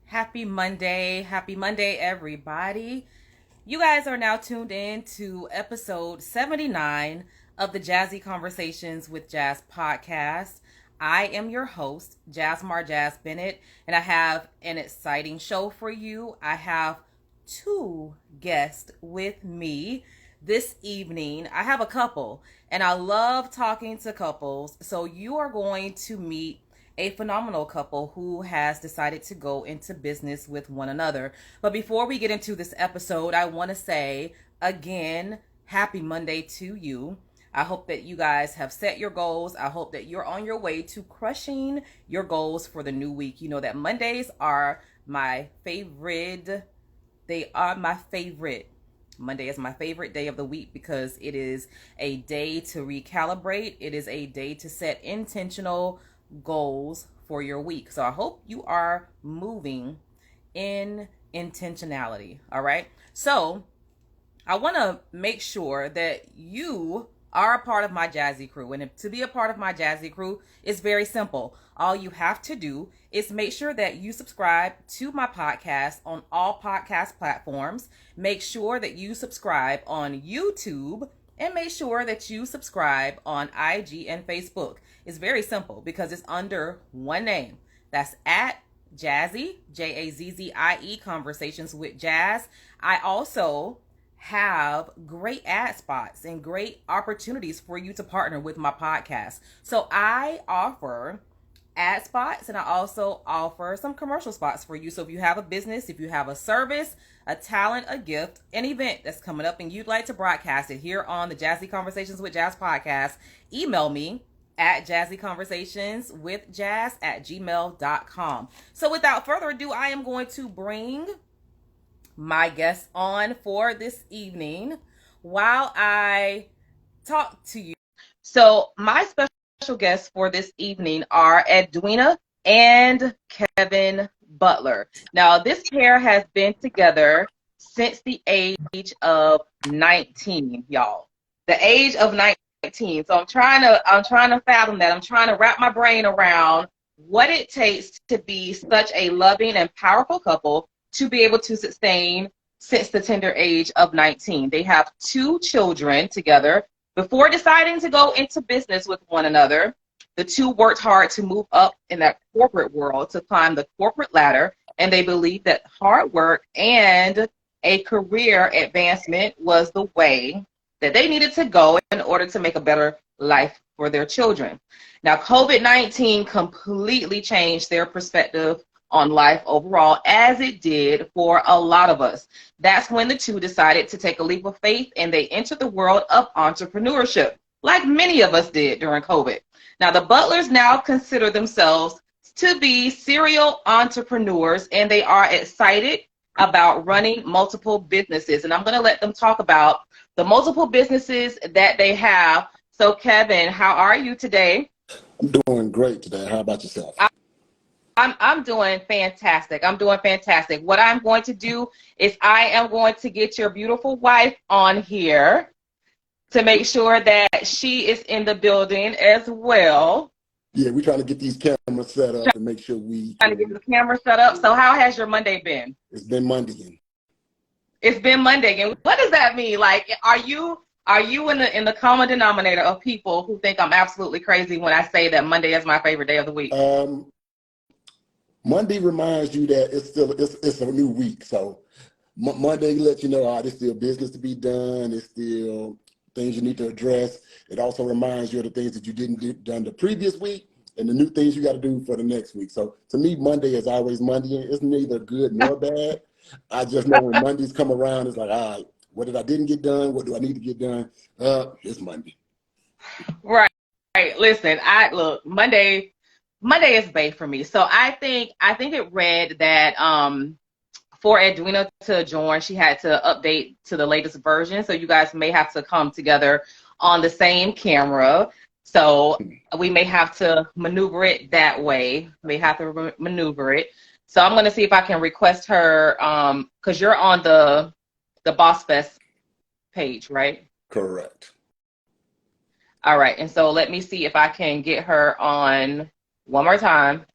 Happy Monday. Happy Monday, everybody. You guys are now tuned in to episode 79 of the Jazzie Conversations with Jazz podcast. I am your host, Jazz Bennett, and I have an exciting show for you. I have two guests with me this evening. I have a couple, and I love talking to couples. So you are going to meet a phenomenal couple who has decided to go into business with one another. But before we get into this episode, I want to say again, happy Monday to you. I hope that you guys have set your goals. I hope that you're on your way to crushing your goals for the new week. You know that Mondays are my favorite. They are my favorite. Monday is my favorite day of the week because it is a day to recalibrate. It is a day to set intentional goals for your week. So I hope you are moving in intentionality. All right. So I want to make sure that you are a part of my Jazzie crew. And to be a part of my Jazzie crew is very simple. All you have to do is make sure that you subscribe to my podcast on all podcast platforms. Make sure that you subscribe on YouTube, and make sure that you subscribe on IG and Facebook. It's very simple because it's under one name. That's at Jazzie, Jazzie, Conversations with Jazz. I also have great ad spots and great opportunities for you to partner with my podcast. So I offer ad spots, and I also offer some commercial spots for you. So if you have a business, if you have a service, a talent, a gift, an event that's coming up and you'd like to broadcast it here on the Jazzie Conversations with Jazz podcast, email me at jazzieconversationswithjazz@gmail.com. So without further ado, I am going to bring my guests on for this evening while I talk to you. So my special guests for this evening are Edwina and Kevin Butler. Now, this pair has been together since the age of 19, y'all. The age of 19. So I'm trying to fathom that. I'm trying to wrap my brain around what it takes to be such a loving and powerful couple to be able to sustain since the tender age of 19. They have two children together. Before deciding to go into business with one another, the two worked hard to move up in that corporate world, to climb the corporate ladder, and they believed that hard work and a career advancement was the way that they needed to go in order to make a better life for their children. Now, COVID-19 completely changed their perspective on life overall, as it did for a lot of us. That's when the two decided to take a leap of faith, and they entered the world of entrepreneurship, like many of us did during COVID. Now, the Butlers now consider themselves to be serial entrepreneurs, and they are excited about running multiple businesses. And I'm going to let them talk about the multiple businesses that they have. So, Kevin, how are you today? I'm doing great today. How about yourself? I'm doing fantastic. What I'm going to do is I am going to get your beautiful wife on here to make sure that she is in the building as well. Yeah, we're trying to get these cameras set up and make sure we trying to get the camera set up. So how has your Monday been? It's been Monday. It's been Monday. And what does that mean? Like, are you in the common denominator of people who think I'm absolutely crazy when I say that Monday is my favorite day of the week? Monday reminds you that it's a new week. So Monday lets you know, there's still business to be done. There's still things you need to address. It also reminds you of the things that you didn't get done the previous week and the new things you got to do for the next week. So to me, Monday is always Monday. It's neither good nor bad. I just know when Mondays come around, it's like, all right, what did I didn't get done? What do I need to get done? It's Monday. Right. Listen, Monday is Bay for me. So I think it read that for Edwina to join, she had to update to the latest version. So you guys may have to come together on the same camera. So we may have to maneuver it that way. Maneuver it. So I'm going to see if I can request her, because you're on the BossFest page, right? Correct. All right. And so let me see if I can get her on one more time.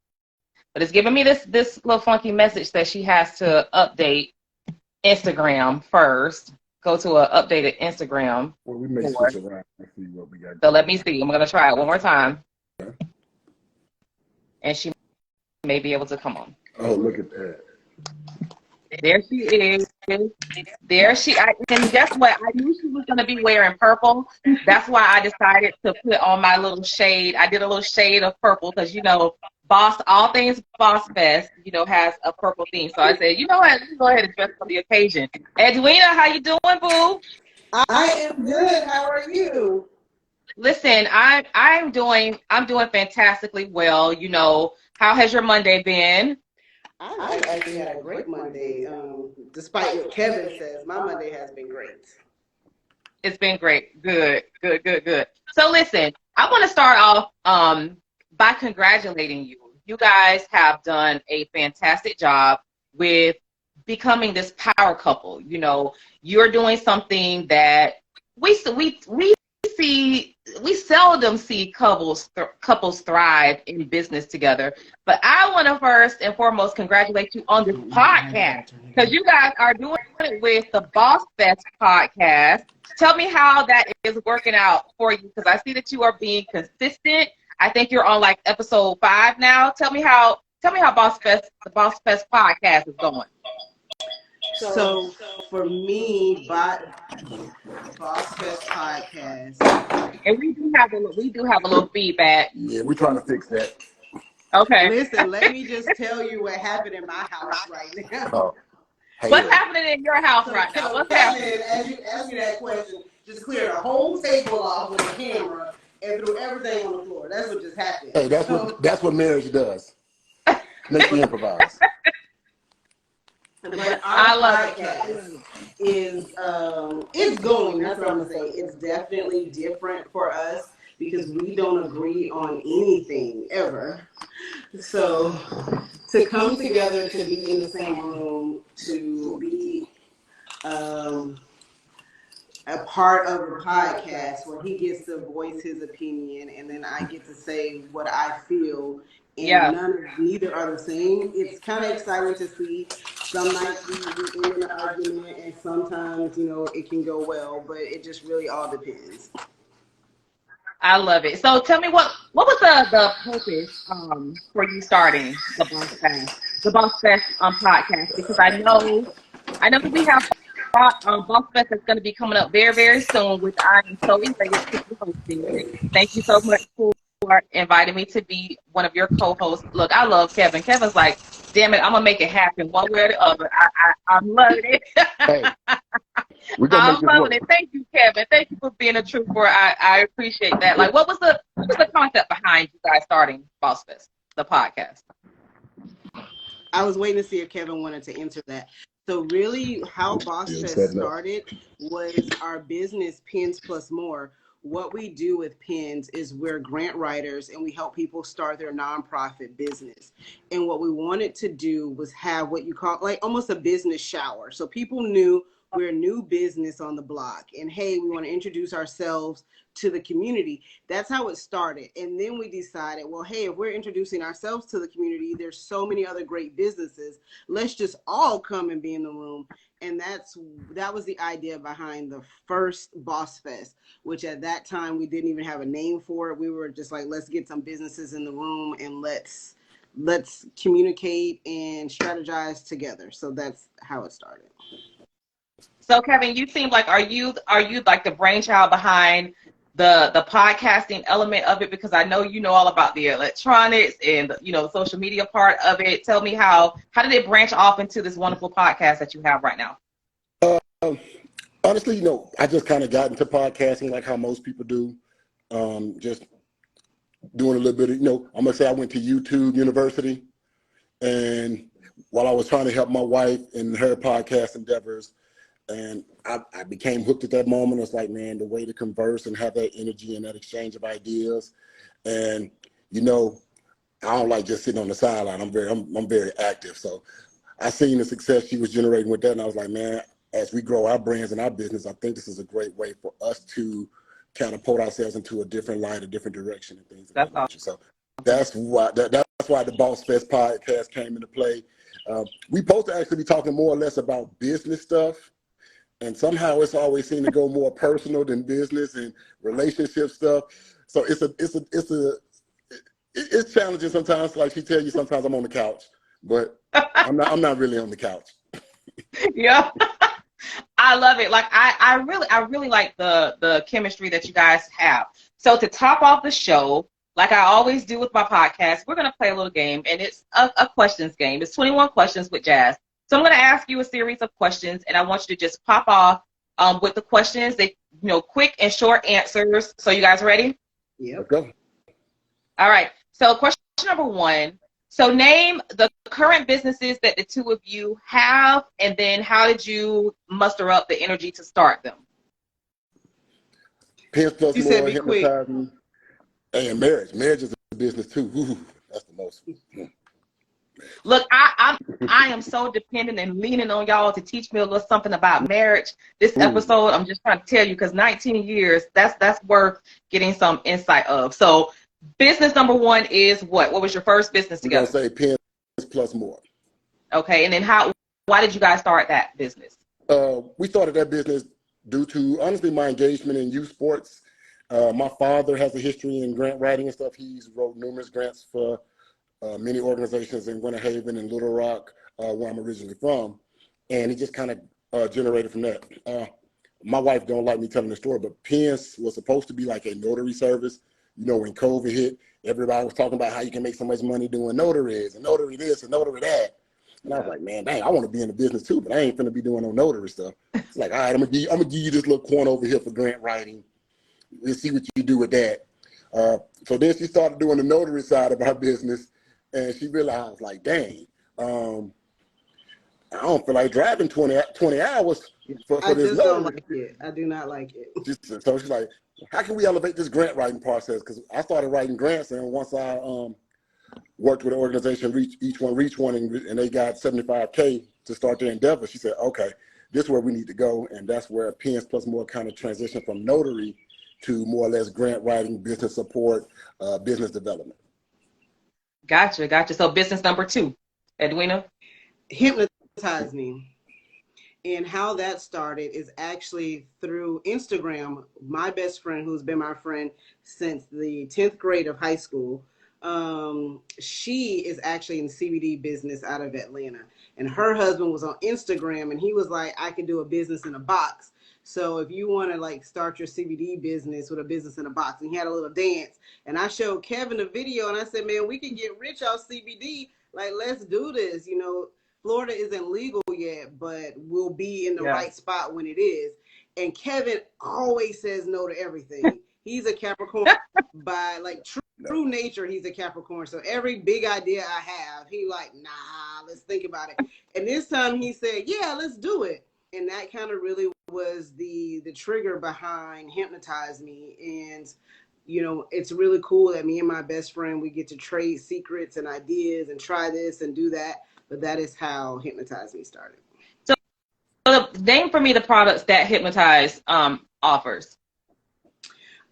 But it's giving me this little funky message that she has to update Instagram first. Go to an updated Instagram. Well, we may switch around and see what we got. So let me see. I'm going to try it one more time. Okay. And she may be able to come on. Oh, look at that. There she is. And guess what? I knew she was going to be wearing purple. That's why I decided to put on my little shade. I did a little shade of purple because, all things BossFest, has a purple theme. So I said, you know what? Let's go ahead and dress for the occasion. Edwina, how you doing, boo? I am good. How are you? Listen, I'm doing fantastically well. How has your Monday been? I've actually had a great Monday. Despite what Kevin says, my Monday has been great. It's been great. Good. So listen, I want to start off by congratulating you. You guys have done a fantastic job with becoming this power couple. You're doing something that we seldom see couples thrive in business together. But I want to first and foremost congratulate you on this podcast, because you guys are doing it with the BossFest podcast. Tell me how that is working out for you, because I see that you are being consistent. I think you're on like episode 5 now. Tell me how the BossFest podcast is going. So for me, BossFest podcast, and we do have a little feedback. Yeah, we're trying to fix that. Okay. Listen, let me just tell you what happened in my house right now. Oh, hey, What's happening in your house right now? So What's Kevin, happening? as you asked me that question, just cleared the whole table off with a camera and threw everything on the floor. That's what just happened. Hey, that's what marriage does. Makes you improvise. But I our love podcast is it's going. That's what I'm gonna say. It's definitely different for us because we don't agree on anything ever. So to come together, to be in the same room, to be a part of a podcast where he gets to voice his opinion and then I get to say what I feel, and neither are the same. It's kind of exciting to see. Some nights we end in an argument, and sometimes it can go well, but it just really all depends. I love it. So tell me what was the purpose for you starting the BossFest podcast? Because I know that we have BossFest that's going to be coming up very, very soon, which I am so excited to be hosting. Thank you so much for inviting me to be one of your co-hosts. Look, I love Kevin. Kevin's like, damn it, I'm gonna make it happen one way or the other. I'm loving it. Hey, we're gonna I'm loving it. Thank you, Kevin. Thank you for being a trooper. I appreciate that. Like, what was the concept behind you guys starting BossFest, the podcast? I was waiting to see if Kevin wanted to answer that. So really how BossFest started was our business, Pins Plus More. What we do with Pins is we're grant writers and we help people start their nonprofit business. And what we wanted to do was have what you call like almost a business shower. So people knew we're a new business on the block and hey, we want to introduce ourselves to the community. That's how it started. And then we decided, well, hey, if we're introducing ourselves to the community, there's so many other great businesses. Let's just all come and be in the room. And that was the idea behind the first BossFest, which at that time we didn't even have a name for it. We were just like, let's get some businesses in the room and let's communicate and strategize together. So that's how it started. So Kevin, you seem like are you like the brainchild behind the podcasting element of it? Because I know you know all about the electronics and the social media part of it. Tell me how did it branch off into this wonderful podcast that you have right now? Honestly, I just kind of got into podcasting like how most people do. Just doing a little bit of, I'm gonna say I went to YouTube University, and while I was trying to help my wife in her podcast endeavors, and I became hooked at that moment. It's like, man, the way to converse and have that energy and that exchange of ideas. And, I don't like just sitting on the sideline. I'm very active. So I seen the success she was generating with that. And I was like, man, as we grow our brands and our business, I think this is a great way for us to catapult ourselves into a different light, a different direction and things of that nature. So that's why that's why the BossFest podcast came into play. We supposed to actually be talking more or less about business stuff, and somehow it's always seemed to go more personal than business and relationship stuff. So it's challenging sometimes. Like she tells you, sometimes I'm on the couch, but I'm not really on the couch. Yeah. I love it. Like I really like the chemistry that you guys have. So to top off the show, like I always do with my podcast, we're gonna play a little game, and it's a questions game. It's 21 questions with Jazz. So I'm gonna ask you a series of questions, and I want you to just pop off with the questions. They quick and short answers. So you guys ready? Yeah. Let's go. All right. So question number 1. So name the current businesses that the two of you have, and then how did you muster up the energy to start them? Pins Plus You More, said be quick. Hempno-tizeme, and marriage. Marriage is a business too. Ooh, that's the most. Look, I am so dependent and leaning on y'all to teach me a little something about marriage. This episode, I'm just trying to tell you, because 19 years, that's worth getting some insight of. So business number 1 is what? What was your first business together? We're gonna say Pins Plus More. Okay, and then why did you guys start that business? We started that business due to, honestly, my engagement in youth sports. My father has a history in grant writing and stuff. He's wrote numerous grants for many organizations in Winter Haven and Little Rock, where I'm originally from. And he just kind of generated from that. My wife don't like me telling the story, but Pins was supposed to be like a notary service. You know, when COVID hit, everybody was talking about how you can make so much money doing notaries and notary this and notary that. And I was like, man, dang, I want to be in the business too, but I ain't finna be doing no notary stuff. It's like, all right, I'm gonna give you this little corner over here for grant writing. Let's see what you do with that. So then she started doing the notary side of our business, and she realized, like, dang, I don't feel like driving 20 hours for I this just don't notary. like it. I do not like it. So she's like, how can we elevate this grant writing process? Because I started writing grants, and once I worked with an organization, reach one, and they got $75K to start their endeavor, she said, okay, this is where we need to go. And that's where Pins Plus More kind of transitioned from notary to more or less grant writing, business support, business development. Gotcha. So business number 2, Edwina? Hempno-tizeme. And how that started is actually through Instagram. My best friend, who's been my friend since the 10th grade of high school, she is actually in the CBD business out of Atlanta. And her husband was on Instagram, and he was like, I can do a business in a box. So if you want to like start your CBD business with a business in a box, and he had a little dance, and I showed Kevin a video, and I said, man, we can get rich off CBD. Like, let's do this. You know, Florida isn't legal yet, but we'll be in the right spot when it is. And Kevin always says no to everything. He's a Capricorn by like true nature. He's a Capricorn. So every big idea I have, he like, nah, let's think about it. And this time he said, yeah, let's do it. And that kind of really was the trigger behind Hempno-tizeme. And you know, it's really cool that me and my best friend, we get to trade secrets and ideas and try this and do that. But that is how Hempno-tizeme started. So name for me the products that Hempno-tize offers.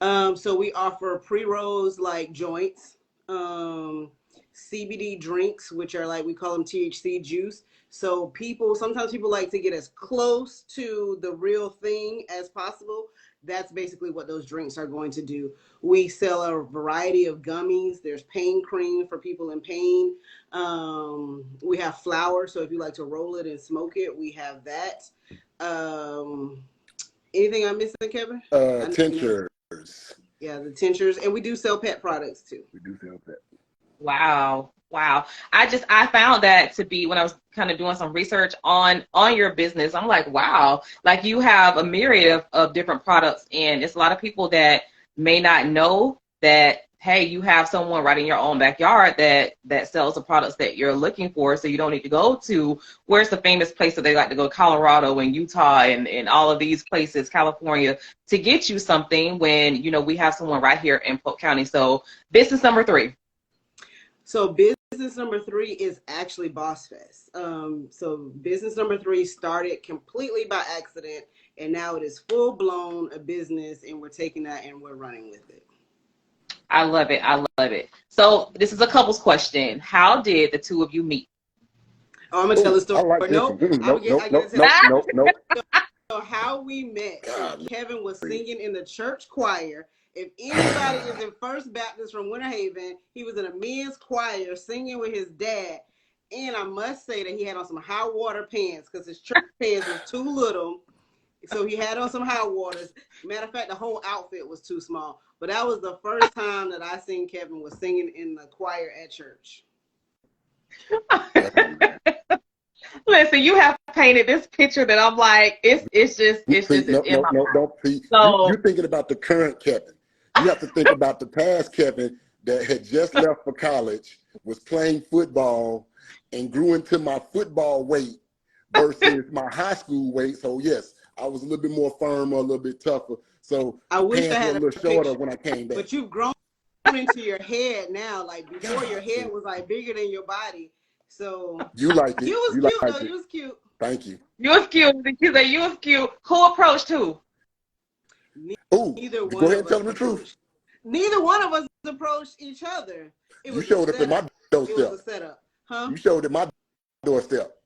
So we offer pre-rolls like joints, CBD drinks, which are like, we call them THC juice. So sometimes people like to get as close to the real thing as possible. That's basically what those drinks are going to do. We sell a variety of gummies. There's pain cream for people in pain. We have flour. So if you like to roll it and smoke it, we have that. Anything I'm missing, Kevin? Tinctures. Yeah, the tinctures. And we do sell pet products too. We do sell pet. Wow. I found that to be, when I was kind of doing some research on your business, I'm like, wow, like you have a myriad of different products, and it's a lot of people that may not know that, hey, you have someone right in your own backyard that sells the products that you're looking for. So you don't need to go to, where's the famous place that they like to go, Colorado and Utah and all of these places, California, to get you something when, you know, we have someone right here in Polk County. So business number 3. So business number 3 is actually BossFest. So business number 3 started completely by accident, and now it is full blown a business, and we're taking that and we're running with it. I love it. I love it. So this is a couple's question. How did the two of you meet? Oh, I'm gonna tell the story. I like this Nope. one. Nope, nope, nope, nope. So how we met is Kevin was singing in the church choir. If anybody is in First Baptist from Winter Haven, he was in a men's choir singing with his dad. And I must say that he had on some high water pants because his church pants was too little. So he had on some high waters. Matter of fact, the whole outfit was too small. But that was the first time that I seen Kevin was singing in the choir at church. Listen, you have painted this picture that I'm like, it's just in my don't see. So You're thinking about the current Kevin. You have to think about the past Kevin that had just left for college, was playing football, and grew into my football weight versus my high school weight. So yes, I was a little bit more firm or a little bit tougher. So I wish I had a little shorter when I came back. But you've grown into your head now. Like before, your head was like bigger than your body. So you liked it. You was cute though. You was cute. Thank you. You was cute. You was cute. Who approached who? Neither one. Go ahead and tell them the truth. Neither one of us approached each other. You showed up at my doorstep. It was a setup, huh? You showed at my doorstep.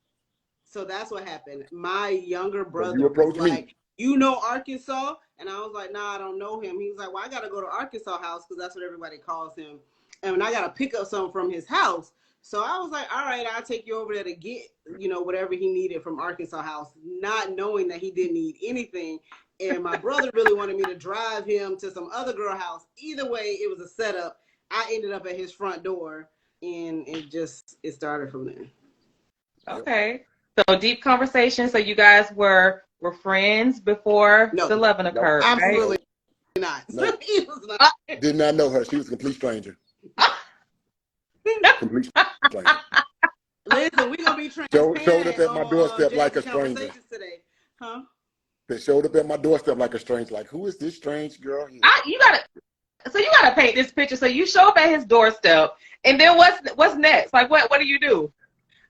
So that's what happened. My younger brother you approached was me. like, "You know Arkansas?" And I was like, "Nah, I don't know him." He was like, "Well, I gotta go to Arkansas House because that's what everybody calls him, and I gotta pick up something from his house." So I was like, "All right, I'll take you over there to get, whatever he needed from Arkansas House," not knowing that he didn't need anything. And my brother really wanted me to drive him to some other girl house. Either way, it was a setup. I ended up at his front door, and it started from there. Okay. So deep conversation. So you guys were friends before the loving occurred, absolutely right? not. No. He was not. Did not know her. She was a complete stranger. Complete stranger. Listen, we're gonna be transparent. Showed up at my doorstep like a stranger. Today. Huh? They showed up at my doorstep like a stranger. Like, who is this strange girl here? You gotta paint this picture. So you show up at his doorstep, and then what's next? Like, what do you do?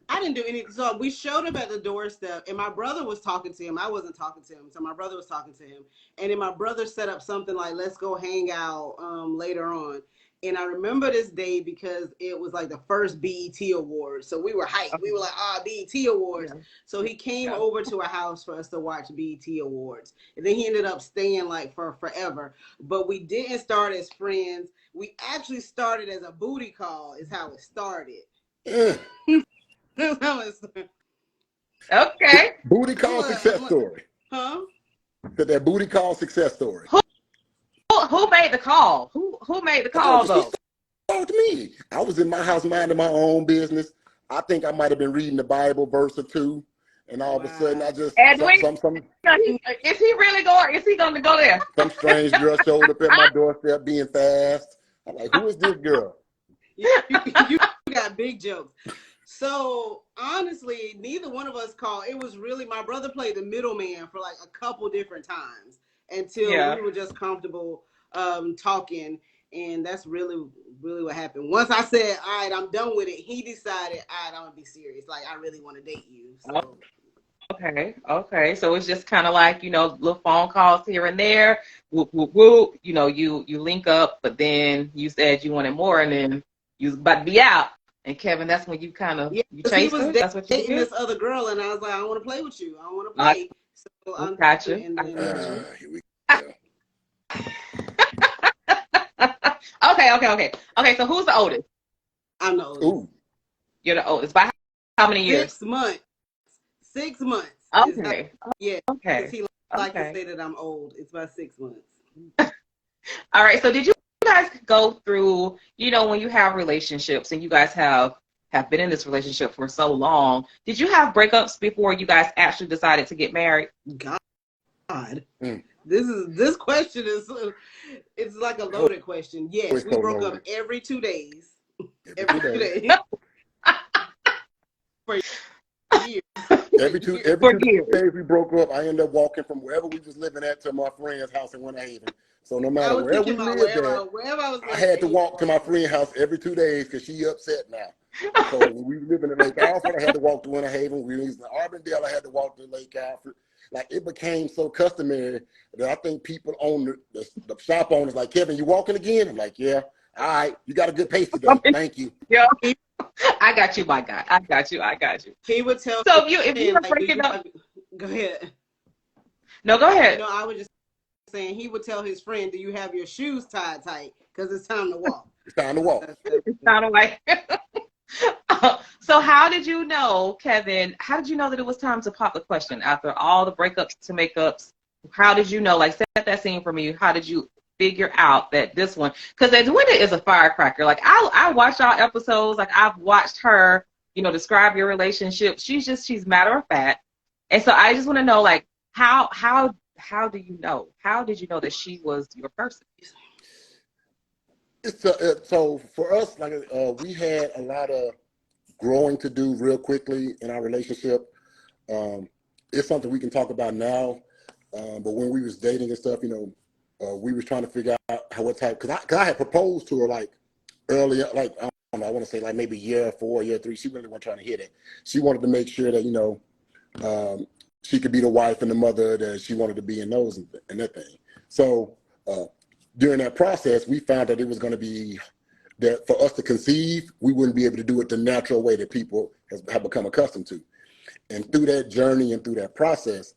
I didn't do anything. So we showed up at the doorstep, and my brother was talking to him. I wasn't talking to him, so my brother was talking to him. And then my brother set up something like, "Let's go hang out later on." And I remember this day because it was like the first BET Awards. So we were hyped. Okay. We were like, BET Awards. Yeah. So he came over to our house for us to watch BET Awards. And then he ended up staying like for forever. But we didn't start as friends. We actually started as a booty call is how it started. That's how it started. Okay. Booty call success story. Huh? That booty call success story. Who made the call? Who made the call though? She told me. I was in my house minding my own business. I think I might have been reading the Bible verse or two, and all of a sudden I just is he really going? Is he going to go there? Some strange girl showed up at my doorstep being fast. I'm like, who is this girl? You got big jokes. So honestly, neither one of us called. It was really my brother played the middleman for like a couple different times until we were just comfortable talking, and that's really what happened. Once I said, "All right, I'm done with it," he decided, "All right, I'm gonna be serious. Like, I really want to date you." So. Okay. So it's just kind of like little phone calls here and there. Whoop whoop whoop. You link up, but then you said you wanted more, and then you was about to be out. And Kevin, that's when you kind of you chased her. That's what you did. This other girl, and I was like, "I want to play with you. I want to play." So I'm gotcha. Here we go. Okay. So who's the oldest? I'm the oldest. Ooh. You're the oldest. By how many years? 6 months. 6 months. Okay. Okay. He like to say that I'm old. It's about 6 months. All right. So did you guys go through, when you have relationships and you guys have been in this relationship for so long, did you have breakups before you guys actually decided to get married? God. This question it's like a loaded question. Yes, we broke up every 2 days. Every 2 days. For years. Every two days we broke up. I ended up walking from wherever we was living at to my friend's house in Winter Haven. So no matter where we lived I had to walk to my friend's house every 2 days because she upset now. So when we lived in Lake Alfred, I had to walk to Winter Haven. We was in Auburndale, I had to walk to Lake Alfred. Like, it became so customary that I think people on the shop owners like, "Kevin, you walking again?" I'm like, "Yeah." All right, you got a good pace today. Thank you. Yeah, I got you, my guy. I got you. He would tell. So if you were breaking up, go ahead. No, go ahead. No, I was just saying he would tell his friend, "Do you have your shoes tied tight? Because it's time to walk." It's time to walk. It sounded like. So how did you know, Kevin? How did you know that it was time to pop the question after all the breakups to makeups? How did you know? Like, set that scene for me. How did you figure out that this one? Because Edwina is a firecracker. Like, I watched all episodes. Like, I've watched her, describe your relationship. She's matter of fact. And so I just want to know, like, how do you know? How did you know that she was your person? So for us, like we had a lot of growing to do real quickly in our relationship. It's something we can talk about now, but when we was dating and stuff, we was trying to figure out what type. Because I had proposed to her like earlier, like I don't know, I want to say like maybe year 4, year 3. She really wasn't trying to hit it. She wanted to make sure that she could be the wife and the mother that she wanted to be in those and that thing. So during that process, we found that it was going to be that for us to conceive, we wouldn't be able to do it the natural way that people have become accustomed to. And through that journey and through that process,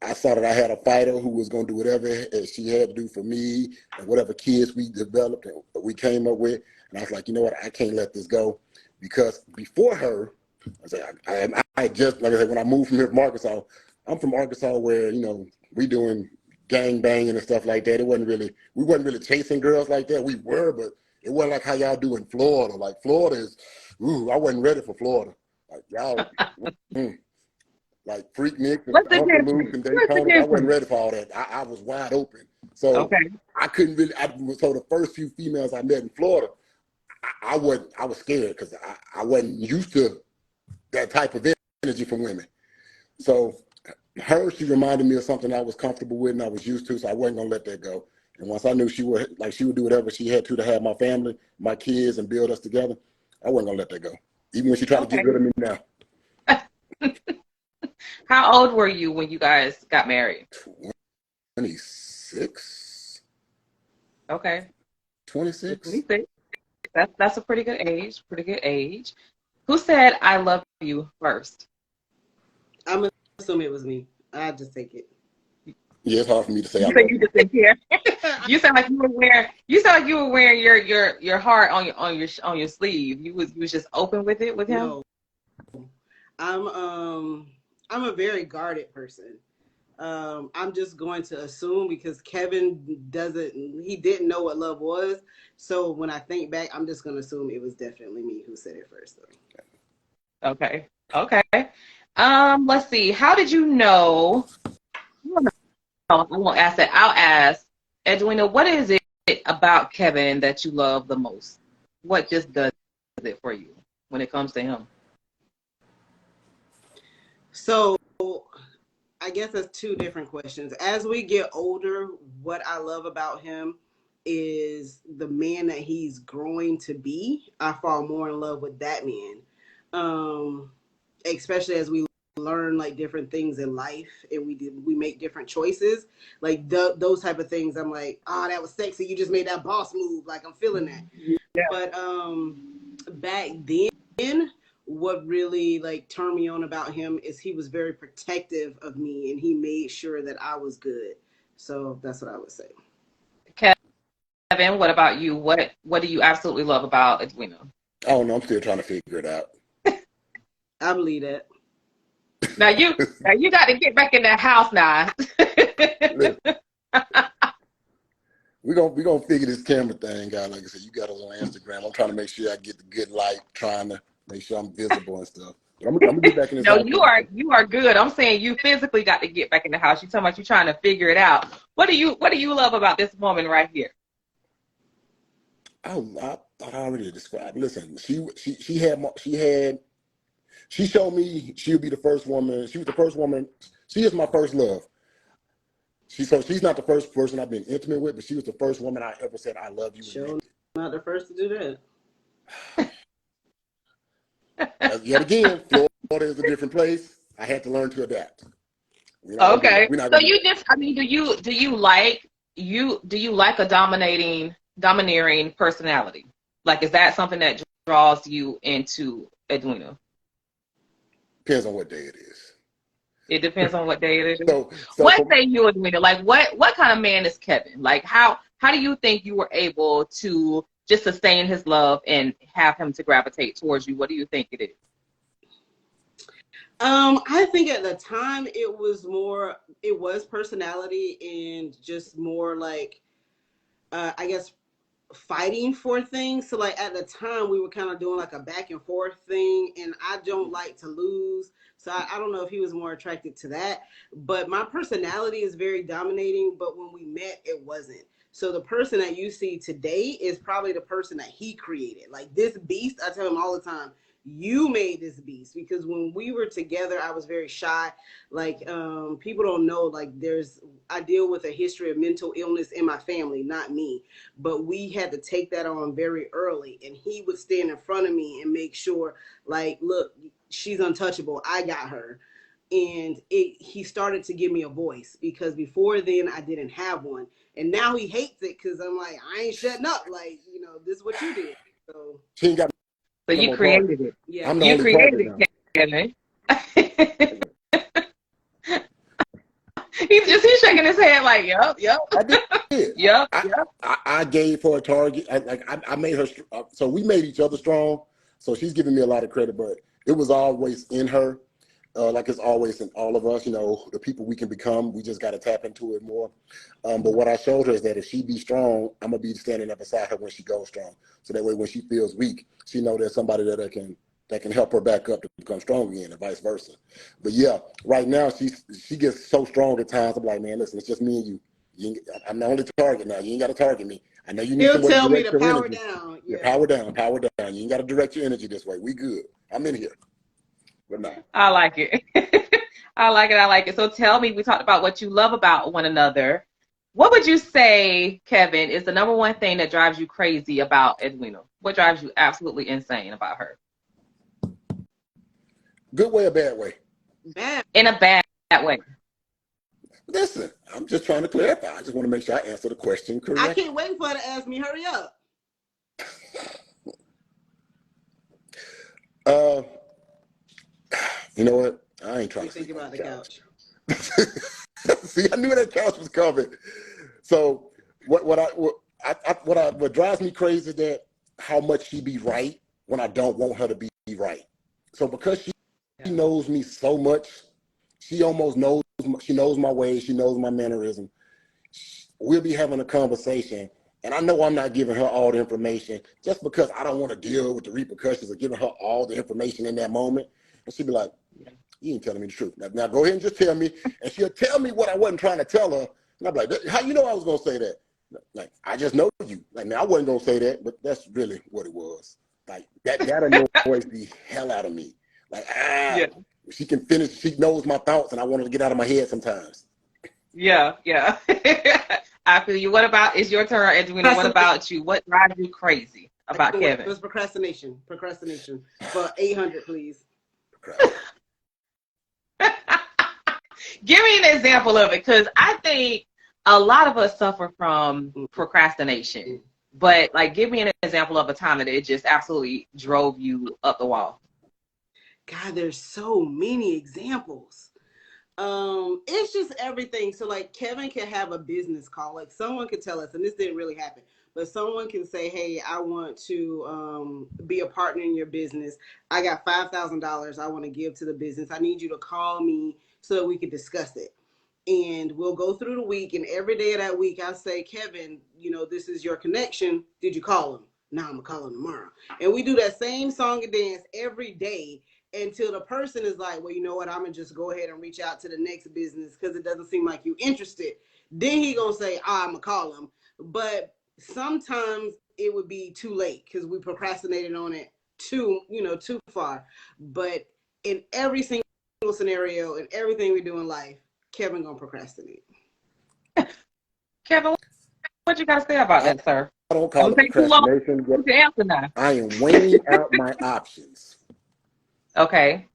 I saw that I had a fighter who was going to do whatever she had to do for me and whatever kids we developed and we came up with. And I was like, you know what, I can't let this go. Because before her, I just, like I said, when I moved from here from Arkansas, I'm from Arkansas where, we doing gang banging and stuff like that. We wasn't really chasing girls like that. We were, but it wasn't like how y'all do in Florida. Like Florida is, I wasn't ready for Florida. Like y'all, like Freaknik and Uncle Luke and Daytona. I wasn't ready for all that. I was wide open. So I couldn't really, so the first few females I met in Florida, I was scared because I wasn't used to that type of energy from women. So she reminded me of something I was comfortable with and I was used to, so I wasn't gonna let that go. And once I knew she would do whatever she had to have my family, my kids, and build us together, I wasn't gonna let that go. Even when she tried to get rid of me now. How old were you when you guys got married? 26. Okay. 26. 26. That's a pretty good age. Who said I love you first? I'm gonna assume it was me. I'll just take it. Yeah, it's hard for me to say. You just didn't care. You sound like you were wearing your heart on your sleeve. You was just open with it with him. No. I'm a very guarded person. I'm just going to assume because Kevin didn't know what love was. So when I think back, I'm just going to assume it was definitely me who said it first. Though. Okay. Let's see. How did you know? I won't ask that. I'll ask Edwina. What is it about Kevin that you love the most? What just does it for you when it comes to him? So I guess that's two different questions. As we get older, what I love about him is the man that he's growing to be. I fall more in love with that man, especially as we learn like different things in life and we make different choices. Like those type of things, I'm like, that was sexy. You just made that boss move. Like I'm feeling that. Yeah. But back then, what really like turned me on about him is he was very protective of me and he made sure that I was good. So that's what I would say. Kevin, what about you? What do you absolutely love about Edwina? I don't know. I'm still trying to figure it out. I believe that. Now you got to get back in that house now. We're gonna figure this camera thing out. Like I said, you got us on Instagram. I'm trying to make sure I get the good light, trying to make sure I'm visible and stuff. But I'm gonna get back in this house. No, you are good. I'm saying you physically got to get back in the house. You're talking about you trying to figure it out. What do you love about this woman right here? I already described. Listen, she showed me she'll be the first woman. She was the first woman. She is my first love. She's not the first person I've been intimate with, but she was the first woman I ever said I love you. Sure, not the first to do that. Yet again, Florida is a different place. I had to learn to adapt. Okay. So you just, I mean, do you like a dominating domineering personality? Like, is that something that draws you into Edwina? Depends on what day it is. It depends on what day it is. So What say you, Edwina? Like, what kind of man is Kevin? Like, how do you think you were able to just sustain his love and have him to gravitate towards you? What do you think it is? I think at the time it was personality and just more like, I guess, fighting for things. So like at the time we were kind of doing like a back and forth thing, and I don't like to lose. So I don't know if he was more attracted to that, but my personality is very dominating. But when we met, it wasn't. So the person that you see today is probably the person that he created. Like this beast, I tell him all the time, you made this beast, because when we were together, I was very shy. Like, people don't know, like I deal with a history of mental illness in my family, not me, but we had to take that on very early. And he would stand in front of me and make sure, like, look, she's untouchable. I got her. And he started to give me a voice, because before then I didn't have one. And now he hates it because I'm like, I ain't shutting up. Like, this is what you did. So she ain't got. So you created it. Yeah. I'm the You only created target it, Kevin. He's shaking his head like, yep. I did. Yep. I gave her a target. I made her. So we made each other strong. So she's giving me a lot of credit, but it was always in her. Like it's always in all of us, the people we can become. We just got to tap into it more. But what I showed her is that if she be strong, I'm gonna be standing up beside her when she goes strong. So that way, when she feels weak, she know there's somebody that can help her back up to become strong again, and vice versa. But yeah, right now she gets so strong at times. I'm like, man, listen, it's just me and you. I'm the only target now. You ain't got to target me. I know you need He'll somebody tell to me direct to your power energy. down. Yeah, power down. You ain't got to direct your energy this way. We good. I'm in here. But no. I like it. I like it. So tell me, we talked about what you love about one another. What would you say, Kevin, is the number one thing that drives you crazy about Edwina? What drives you absolutely insane about her? Good way or bad way? Bad. In a bad way. Listen, I'm just trying to clarify. I just want to make sure I answer the question correctly. I can't wait for her to ask me. Hurry up. You know what? I ain't trying to think about the couch. See, I knew that couch was coming. So what drives me crazy is that how much she be right when I don't want her to be right. So because she knows me so much, she almost knows. She knows my ways. She knows my mannerism. We'll be having a conversation, and I know I'm not giving her all the information just because I don't want to deal with the repercussions of giving her all the information in that moment. And she'll be like, you ain't telling me the truth. Now go ahead and just tell me. And she'll tell me what I wasn't trying to tell her. And I'm like, how you know I was going to say that? Like, I just know you. Like, now I wasn't going to say that, but that's really what it was. Like, that annoys the hell out of me. Like, she can finish. She knows my thoughts, and I want her to get out of my head sometimes. Yeah. I feel you. What about, it's your turn, Edwina. What about you? What drives you crazy about Kevin? It was procrastination. For 800, please. Give me an example of it, because I think a lot of us suffer from procrastination. But like, give me an example of a time that it just absolutely drove you up the wall. God, there's so many examples. It's just everything. So like Kevin can have a business call. Like someone could tell us, and this didn't really happen, but someone can say, hey, I want to be a partner in your business. I got $5,000 I want to give to the business. I need you to call me so that we can discuss it. And we'll go through the week, and every day of that week I say, Kevin, this is your connection. Did you call him? No, I'm gonna call him tomorrow. And we do that same song and dance every day until the person is like, well, you know what, I'm gonna just go ahead and reach out to the next business because it doesn't seem like you interested. Then he gonna say, I'm gonna call him. But sometimes it would be too late because we procrastinated on it too far. But in every single scenario and everything we do in life, Kevin gonna procrastinate. Kevin, what you gotta say about that, sir? I don't call it procrastination. I am weighing out my options. Okay.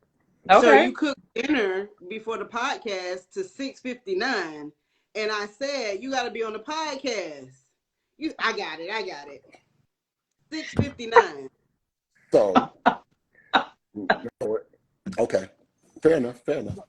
So you cooked dinner before the podcast to $6.59, and I said you got to be on the podcast. I got it. 6:59. So, okay. Fair enough. Fair enough.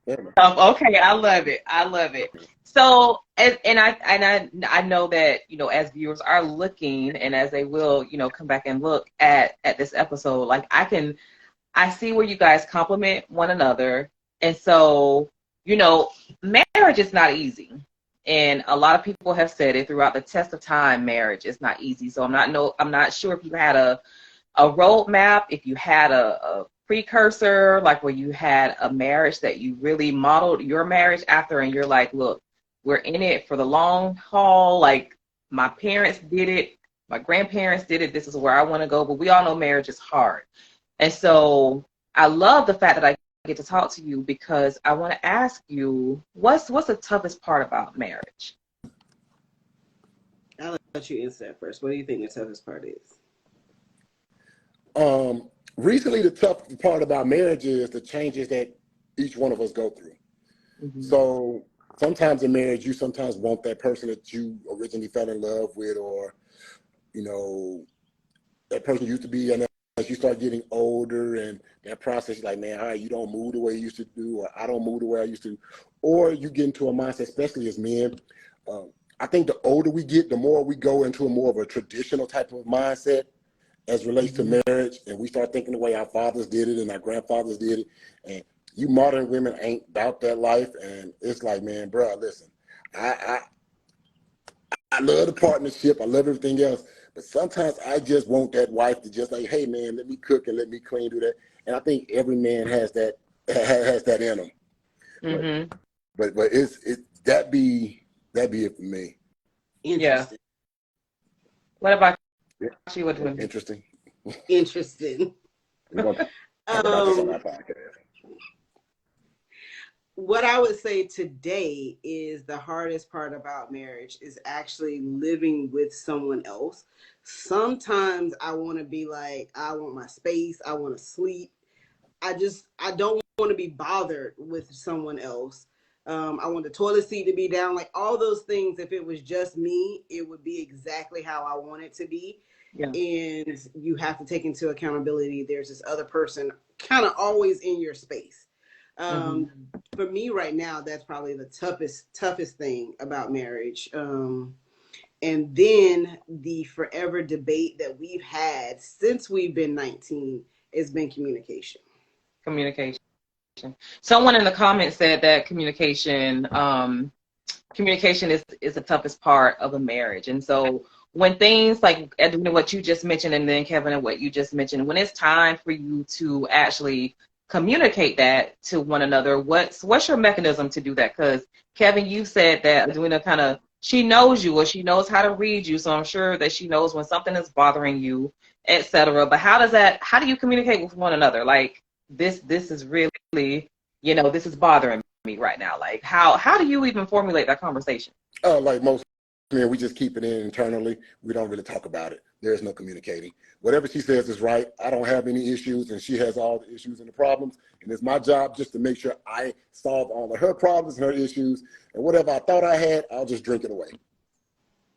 Okay, I love it. So, and I know that, you know, as viewers are looking, and as they will, you know, come back and look at this episode, like I see where you guys compliment one another. And so, you know, marriage is not easy. And a lot of people have said it throughout the test of time, marriage is not easy. So I'm not sure if you had a roadmap, if you had a precursor, like where you had a marriage that you really modeled your marriage after, and you're like, look, we're in it for the long haul. Like, my parents did it, my grandparents did it, this is where I want to go. But we all know marriage is hard. And so I love the fact that I get to talk to you, because I want to ask you, what's the toughest part about marriage? I'll let you answer that first. What do you think the toughest part is? Recently, the tough part about marriage is the changes that each one of us go through. Mm-hmm. So sometimes in marriage, you sometimes want that person that you originally fell in love with, or, you know, that person used to be, and as you start getting older and that process, like, man, all right, you don't move the way you used to do, or I don't move the way I used to, or you get into a mindset, especially as men. I think the older we get, the more we go into a more of a traditional type of mindset as relates to marriage, and we start thinking the way our fathers did it and our grandfathers did it. And you modern women ain't about that life. And it's like, man, bro, listen, I love the partnership. I love everything else. But sometimes I just want that wife to just like, hey, man, let me cook and let me clean, do that. And I think every man has that in them. Mm-hmm. But that be it for me. Yeah. What about you? What Interesting. We're gonna talk about this on our podcast. What I would say today is the hardest part about marriage is actually living with someone else. Sometimes I want to be like, I want my space, I want to sleep. I don't want to be bothered with someone else. I want the toilet seat to be down, like all those things. If it was just me, it would be exactly how I want it to be. Yeah. And you have to take into accountability. There's this other person kind of always in your space. For me right now, that's probably the toughest thing about marriage. And then the forever debate that we've had since we've been 19 has been communication. Someone in the comments said that communication is the toughest part of a marriage. And so when things like what you just mentioned, and then Kevin, and what you just mentioned, when it's time for you to actually communicate that to one another, what's your mechanism to do that? Because Kevin, you said that Edwina she knows you, or she knows how to read you, so I'm sure that she knows when something is bothering you, etc. But how do you communicate with one another? Like, this is really, you know, this is bothering me right now. Like, how do you even formulate that conversation? Like most men, we just keep it in internally. We don't really talk about it. There's no communicating. Whatever she says is right. I don't have any issues, and she has all the issues and the problems. And it's my job just to make sure I solve all of her problems and her issues. And whatever I thought I had, I'll just drink it away.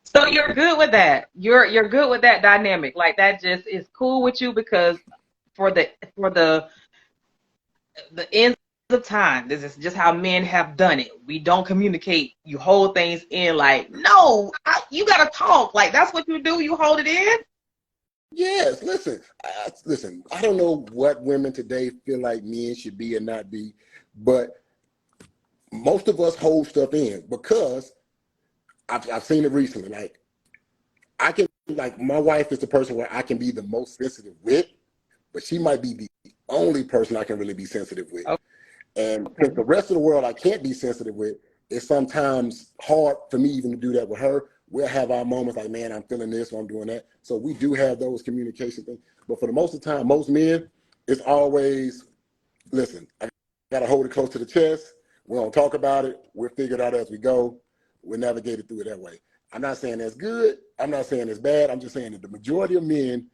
So you're good with that. You're good with that dynamic. Like, that just is cool with you, because for the ends of time, this is just how men have done it. We don't communicate. You hold things in. Like, no, you gotta talk. Like, that's what you do. You hold it in. Yes, listen. I don't know what women today feel like men should be and not be, but most of us hold stuff in, because I've seen it recently. Like, my wife is the person where I can be the most sensitive with, but she might be the only person I can really be sensitive with. Okay. And because the rest of the world I can't be sensitive with, it's sometimes hard for me even to do that with her. We'll have our moments like, man, I'm feeling this, or I'm doing that. So we do have those communication things. But for the most of the time, most men, it's always, listen, I got to hold it close to the chest. We're going to talk about it. We'll figure it out as we go. We'll navigate it through it that way. I'm not saying that's good. I'm not saying it's bad. I'm just saying that the majority of men,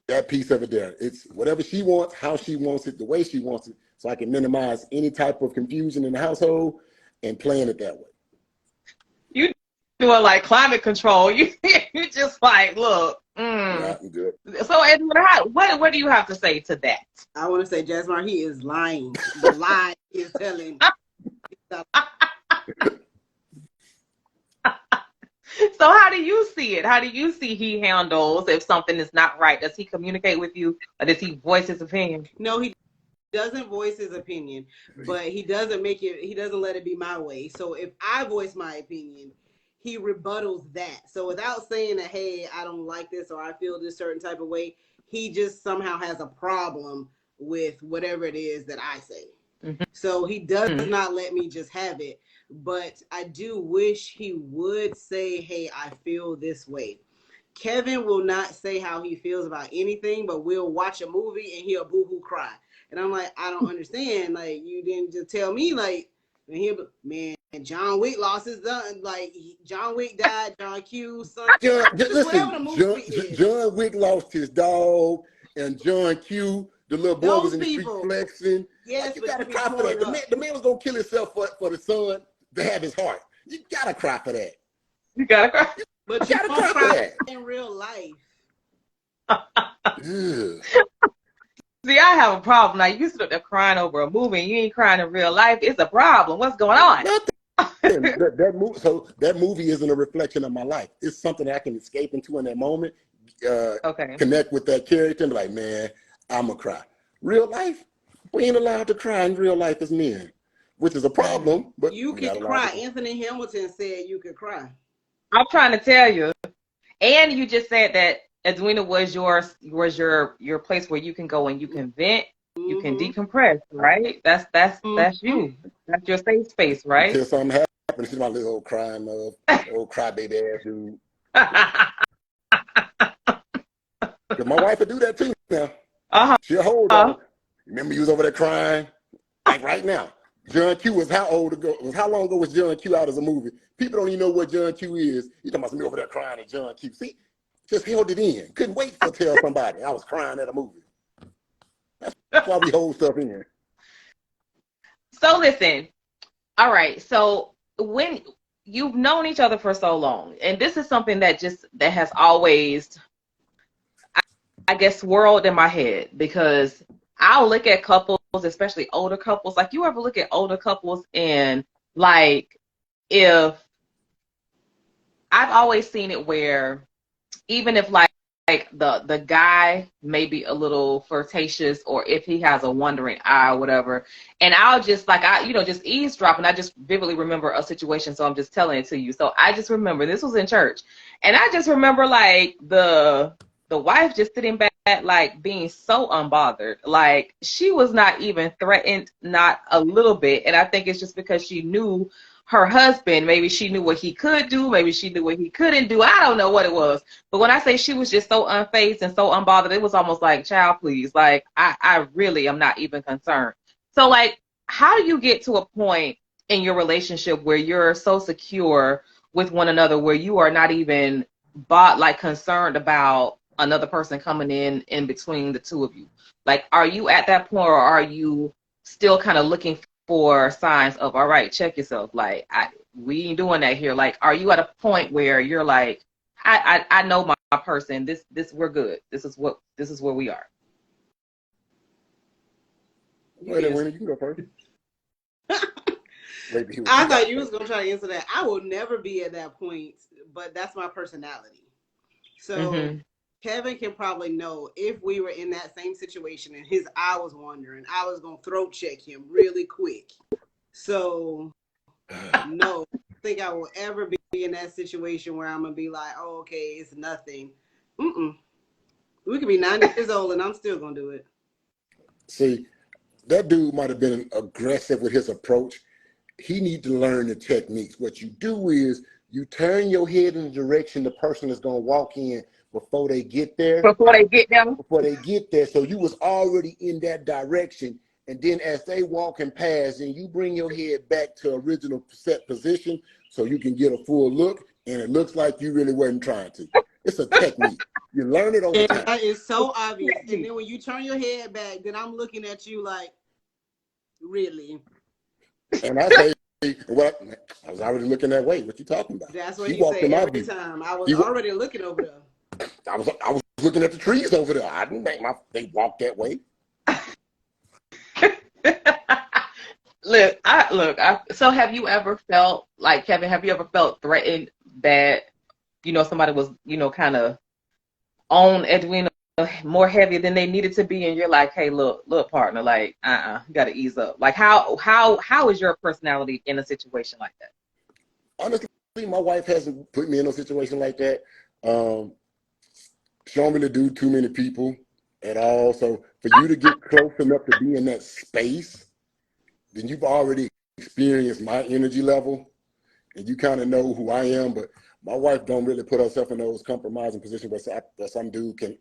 that piece of it there, it's whatever she wants, how she wants it, the way she wants it, so I can minimize any type of confusion in the household and plan it that way. doing like climate control. You just like, look. Yeah, I'm good. So, Edwina, what do you have to say to that? I want to say, Jazmar, he is lying. The lie is telling. So how do you see it? How do you see he handles if something is not right? Does he communicate with you, or does he voice his opinion? No, he doesn't voice his opinion, but he doesn't let it be my way. So if I voice my opinion, he rebuttals that. So without saying that, hey, I don't like this or I feel this certain type of way, he just somehow has a problem with whatever it is that I say. Mm-hmm. So he does not let me just have it. But I do wish he would say, hey, I feel this way. Kevin will not say how he feels about anything, but we'll watch a movie and he'll boo-hoo cry. And I'm like, I don't understand. Like, you didn't just tell me, like, and he'll be, man, John Wick lost his son. Like, John Wick died, John Q's son. John Wick lost his dog, and John Q, the little boy, was in the street flexing. Yes, like, you gotta cry for that. The man was gonna kill himself for the son to have his heart. You gotta cry for that. You gotta cry. But you gotta cry for that in real life. See, I have a problem. Now, you sit up there crying over a movie and you ain't crying in real life. It's a problem. What's going on? that movie isn't a reflection of my life. It's something that I can escape into in that moment, connect with that character and be like, man, I'm going to cry. Real life, we ain't allowed to cry in real life as men, which is a problem. But you can cry. Anthony Hamilton said you could cry. I'm trying to tell you. And you just said that Edwina was your place where you can go and you can vent, you can decompress, right? That's you. That's your safe space, right? Until something happens, she's my little old crying old crybaby ass dude. Cause my wife would do that too now. She'll hold on. Remember you was over there crying? Like right now. John Q was how long ago was John Q out as a movie? People don't even know what John Q is. You talking about me over there crying at John Q. See? Just held it in. Couldn't wait to tell somebody I was crying at a movie. That's why we hold stuff in. So listen, all right. So when you've known each other for so long, and this is something that has always, I guess, swirled in my head, because I'll look at couples, especially older couples. Like, you ever look at older couples and like, if I've always seen it where, even if like the guy may be a little flirtatious, or if he has a wandering eye or whatever, and I'll just like, just eavesdrop, and I just vividly remember a situation, so I'm just telling it to you. So I just remember, this was in church, and I just remember like the wife just sitting back, like being so unbothered, like she was not even threatened, not a little bit. And I think it's just because she knew her husband. Maybe she knew what he could do, maybe she knew what he couldn't do. I don't know what it was. But when I say she was just so unfazed and so unbothered, it was almost like, child, please. Like, I really am not even concerned. So, like, how do you get to a point in your relationship where you're so secure with one another, where you are not even concerned about another person coming in between the two of you? Like, are you at that point, or are you still kind of looking for signs of, all right, check yourself, like, we ain't doing that here? Like, are you at a point where you're like, I know my person, this we're good, this is where we are? Wait a minute, you can go first. I thought you was gonna try to answer that. I will never be at that point, but that's my personality. So Kevin can probably know, if we were in that same situation and his eye was wandering, I was going to throat check him really quick. So, no, I don't think I will ever be in that situation where I'm going to be like, oh, okay, it's nothing. We could be 90 years old and I'm still going to do it. See, that dude might have been aggressive with his approach. He needs to learn the techniques. What you do is you turn your head in the direction the person is going to walk in before they get there. Before they get there. So you was already in that direction. And then as they walking past, and you bring your head back to original set position so you can get a full look, and it looks like you really wasn't trying to. It's a technique. You learn it over time. That is so obvious. And then when you turn your head back, then I'm looking at you like, really? And I say, what I was already looking that way. What you talking about? That's what She he walked say in my every view. time. I was already looking over there. I was looking at the trees over there. I didn't make they walked that way. So have you ever felt like, Kevin, have you ever felt threatened that, somebody was, kind of on Edwina more heavy than they needed to be, and you're like, hey, look, partner, like, you got to ease up. Like, how is your personality in a situation like that? Honestly, my wife hasn't put me in a situation like that. Shown me to do too many people at all. So for you to get close enough to be in that space, then you've already experienced my energy level, and you kind of know who I am. But my wife don't really put herself in those compromising positions where some dude can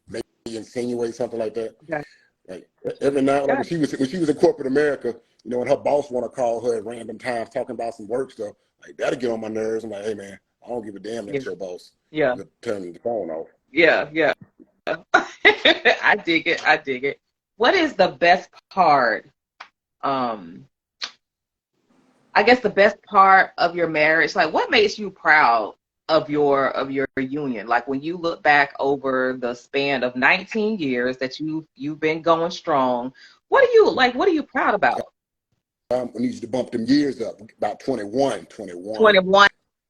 maybe insinuate something like that. Okay. Like every now and then, when she was in corporate America, and her boss want to call her at random times talking about some work stuff, like that'll get on my nerves. I'm like, hey man, I don't give a damn that's your boss. Yeah. You're turning the phone off. Yeah. I dig it. What is the best part? I guess the best part of your marriage, like what makes you proud of your union? Like when you look back over the span of 19 years that you've been going strong, what are you proud about? I need you to bump them years up, about 21. 21.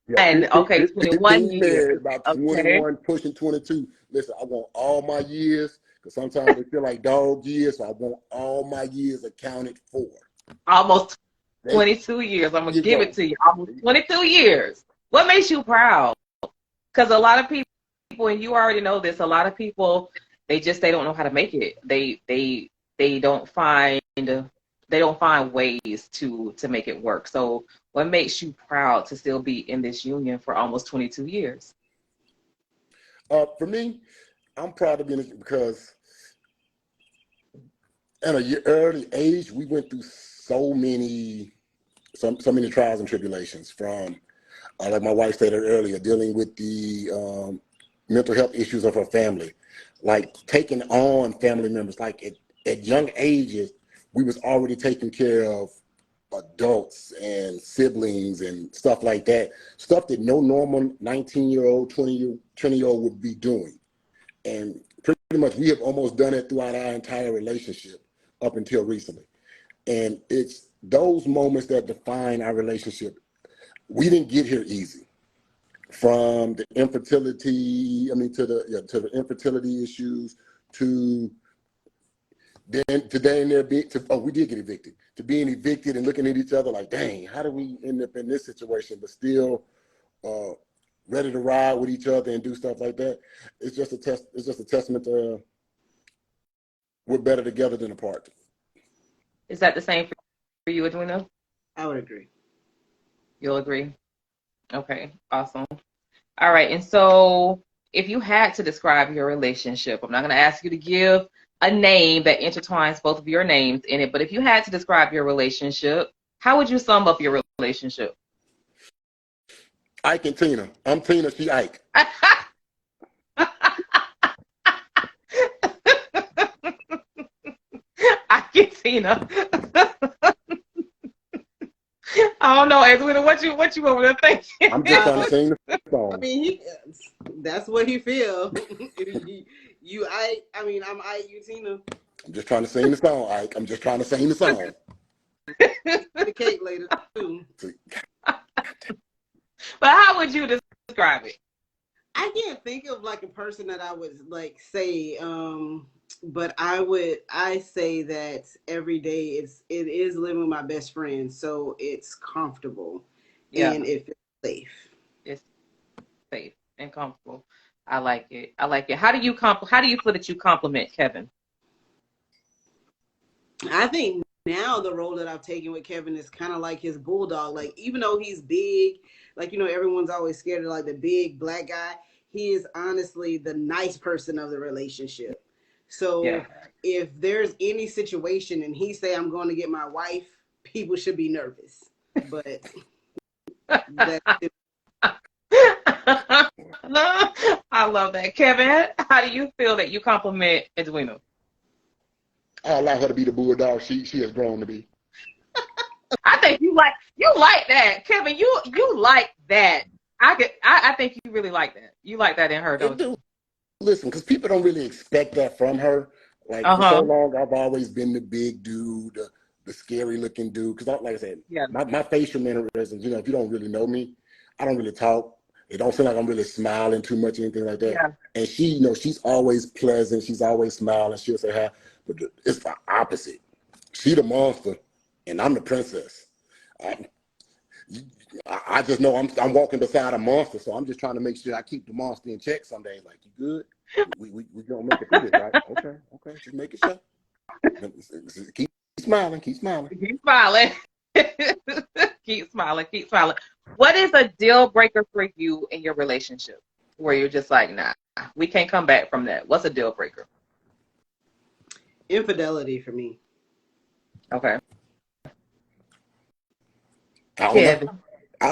Yeah, Okay, 21 years. About Okay. 21, pushing 22. Listen, I want all my years, because sometimes they feel like dog years, so I want all my years accounted for. Almost 22 years. I'm going to give it to you. Almost 22 years. What makes you proud? Because a lot of people, and you already know this, a lot of people, they don't know how to make it. They don't find ways to make it work. So what makes you proud to still be in this union for almost 22 years? For me, I'm proud to be in it because at an early age, we went through so many trials and tribulations, from, like my wife stated earlier, dealing with the mental health issues of her family, like taking on family members. Like at young ages, we was already taking care of adults and siblings and stuff like that, stuff that no normal 19-year-old, 20-year-old would be doing. And pretty much we have almost done it throughout our entire relationship up until recently. And it's those moments that define our relationship. We didn't get here easy. From the infertility, to the infertility issues, to we did get evicted. To being evicted and looking at each other like, dang, how do we end up in this situation, but still ready to ride with each other and do stuff like that? It's just a testament to we're better together than apart. Is that the same for you, Edwina? I would agree. You'll agree? Okay, awesome. All right, and so if you had to describe your relationship, I'm not going to ask you to give a name that intertwines both of your names in it, but if you had to describe your relationship, how would you sum up your relationship? Ike and Tina. I'm Tina, she Ike. Ike and Tina. I don't know, Edwina, what you over there thinking? I'm just trying to sing the song. I mean, that's what he feel. You Ike, I'm Ike, you Tina. I'm just trying to sing the song, Ike. I'm just trying to sing the song. The cake later too. But how would you describe it? I can't think of like a person that I would like say, but I say that every day it is living with my best friend, so it's comfortable and it feels safe. It's safe and comfortable. I like it. How do you feel that you compliment Kevin? I think now the role that I've taken with Kevin is kind of like his bulldog. Like, even though he's big, like, everyone's always scared of like the big black guy, he is honestly the nice person of the relationship. So if there's any situation and he say, I'm going to get my wife, people should be nervous. But that's it. I love that. Kevin, how do you feel that you compliment Edwina? I allow her to be the bulldog she has grown to be. I think you you like that, Kevin. You like that. I think you really like that. You like that in her, don't you? Listen, because people don't really expect that from her. Like for so long, I've always been the big dude, the scary looking dude. Because like I said, my facial mannerisms, you know, if you don't really know me, I don't really talk. It don't feel like I'm really smiling too much or anything like that. Yeah. And she, you know, she's always pleasant. She's always smiling. She'll say hi. But it's the opposite. She the monster, and I'm the princess. I just know I'm walking beside a monster, so I'm just trying to make sure I keep the monster in check some days. Like, you good? We gonna make it through this, right? Okay, just make it sure. Keep smiling, keep smiling. Keep smiling. Keep smiling, keep smiling. What is a deal breaker for you in your relationship where you're just like, nah, we can't come back from that? What's a deal breaker? Infidelity for me. Okay. Kevin.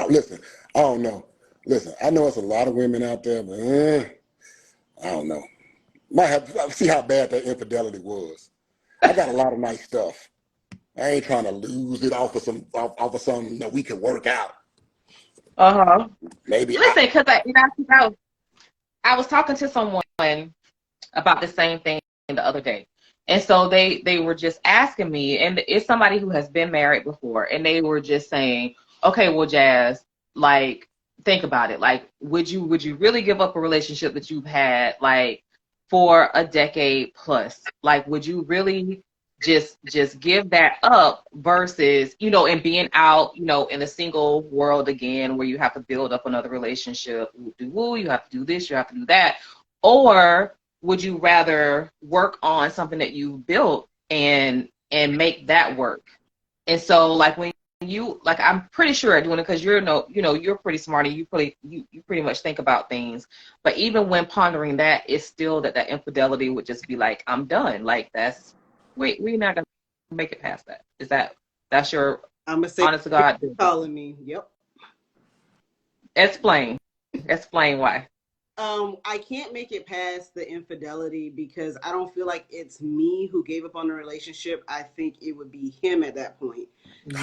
Listen, I don't know. Listen, I know it's a lot of women out there, but I don't know. Might have to see how bad that infidelity was. I got a lot of nice stuff. I ain't trying to lose it off of something that we could work out. Maybe. Listen, because I was talking to someone about the same thing the other day. And so they were just asking me, and it's somebody who has been married before, and they were just saying, okay, well, Jazz, like, think about it. Like, would you really give up a relationship that you've had, like, for a decade plus? Like, would you really just give that up versus, you know, and being out, you know, in a single world again, where you have to build up another relationship, you have to do this, you have to do that, or would you rather work on something that you built and make that work? And so, like, when you, like, I'm pretty sure at doing it, because you're pretty smart, and you pretty much think about things. But even when pondering that, it's still that infidelity would just be like, I'm done. Like, we're not gonna make it past that. That's your honest to God calling me? Yep. Explain why. I can't make it past the infidelity because I don't feel like it's me who gave up on the relationship. I think it would be him at that point.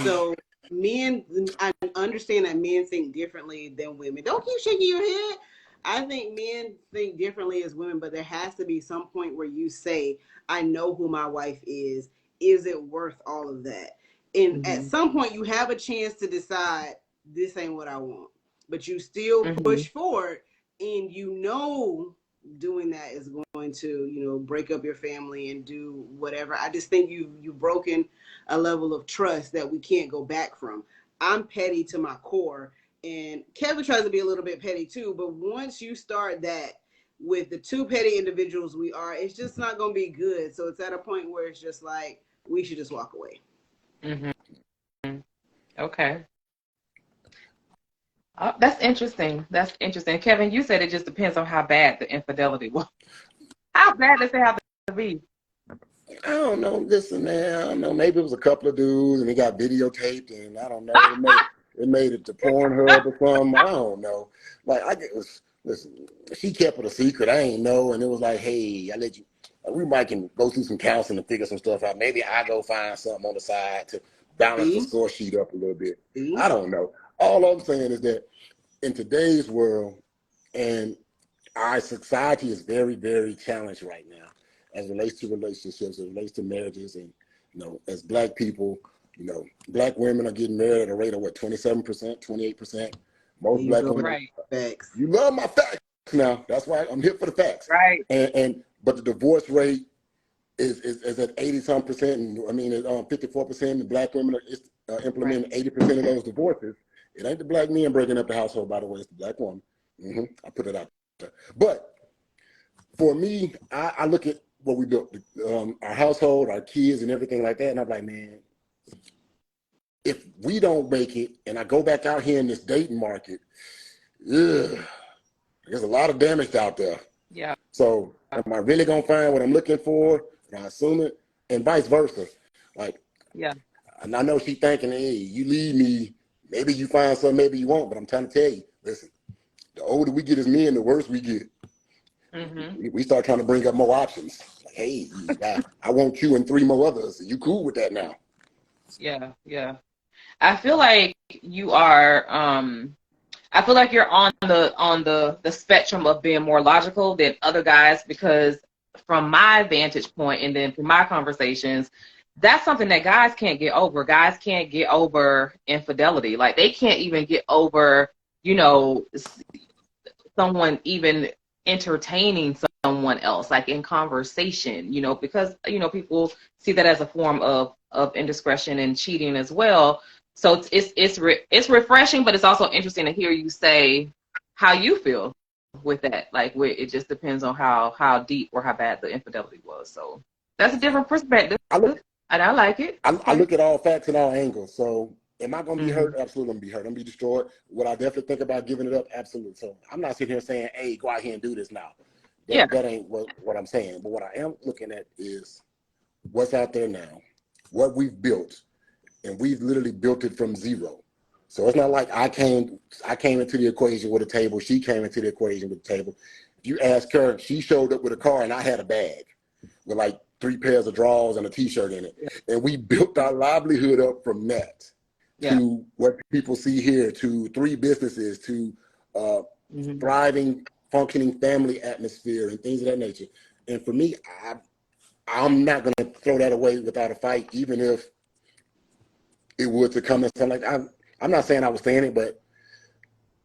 So I understand that men think differently than women. Don't keep shaking your head. I think men think differently as women, but there has to be some point where you say, I know who my wife is. Is it worth all of that? And at some point you have a chance to decide, this ain't what I want. But you still push forward. And you know doing that is going to, you know, break up your family and do whatever. I just think you've broken a level of trust that we can't go back from. I'm petty to my core, and Kevin tries to be a little bit petty too, but once you start that with the two petty individuals we are, it's just not going to be good. So it's at a point where it's just like, we should just walk away. Okay. Oh, that's interesting. Kevin, you said it just depends on how bad the infidelity was. How bad does it have to be? I don't know. Listen, man, I don't know. Maybe it was a couple of dudes and it got videotaped, and I don't know. It made it to Pornhub or something. I don't know. Like, listen, she kept it a secret. I ain't know. And it was like, hey, I let you, we might can go through some counseling and figure some stuff out. Maybe I go find something on the side to balance the score sheet up a little bit. I don't know. All I'm saying is that in today's world, and our society is very, very challenged right now as it relates to relationships, as it relates to marriages. And, you know, as Black people, you know, Black women are getting married at a rate of 27%, 28%. Most Black women. Right. Facts. You love my facts now. That's why I'm here for the facts. Right. But the divorce rate is at 80-some percent. And I mean, 54%. The Black women are implementing 80% of those divorces. It ain't the Black men breaking up the household, by the way. It's the Black woman. I put it out there. But for me, I look at what we built, our household, our kids, and everything like that, and I'm like, man, if we don't make it, and I go back out here in this dating market, there's a lot of damage out there. Yeah. So am I really gonna find what I'm looking for? And I assume it, and vice versa. Like, yeah. And I know she's thinking, hey, you leave me. Maybe you find something, maybe you won't, but I'm trying to tell you, listen, the older we get as men, the worse we get. We start trying to bring up more options. Like, hey, I want you and 3 more others. Are you cool with that now? Yeah. I feel like you are, I feel like you're on the spectrum of being more logical than other guys, because from my vantage point and then from my conversations, that's something that guys can't get over. Guys can't get over infidelity. Like, they can't even get over, you know, someone even entertaining someone else, like in conversation, you know, because, you know, people see that as a form of indiscretion and cheating as well. So it's refreshing, but it's also interesting to hear you say how you feel with that. Like, it just depends on how deep or how bad the infidelity was. So that's a different perspective, and I like it. I look at all facts and all angles. So am I going to be Mm-hmm. hurt? Absolutely, I'm going to be hurt. I'm going to be destroyed. Would I definitely think about giving it up? Absolutely. So I'm not sitting here saying, hey, go out here and do this now. That ain't what I'm saying. But what I am looking at is what's out there now, what we've built, and we've literally built it from zero. So it's not like I came into the equation with a table. She came into the equation with a table. If you ask her, she showed up with a car and I had a bag with like 3 pairs of drawers and a t-shirt in it. And we built our livelihood up from that to what people see here, to 3 businesses, to thriving, functioning family atmosphere and things of that nature. And for me, I'm not going to throw that away without a fight, even if it would to come and something like that. I'm not saying I was saying it, but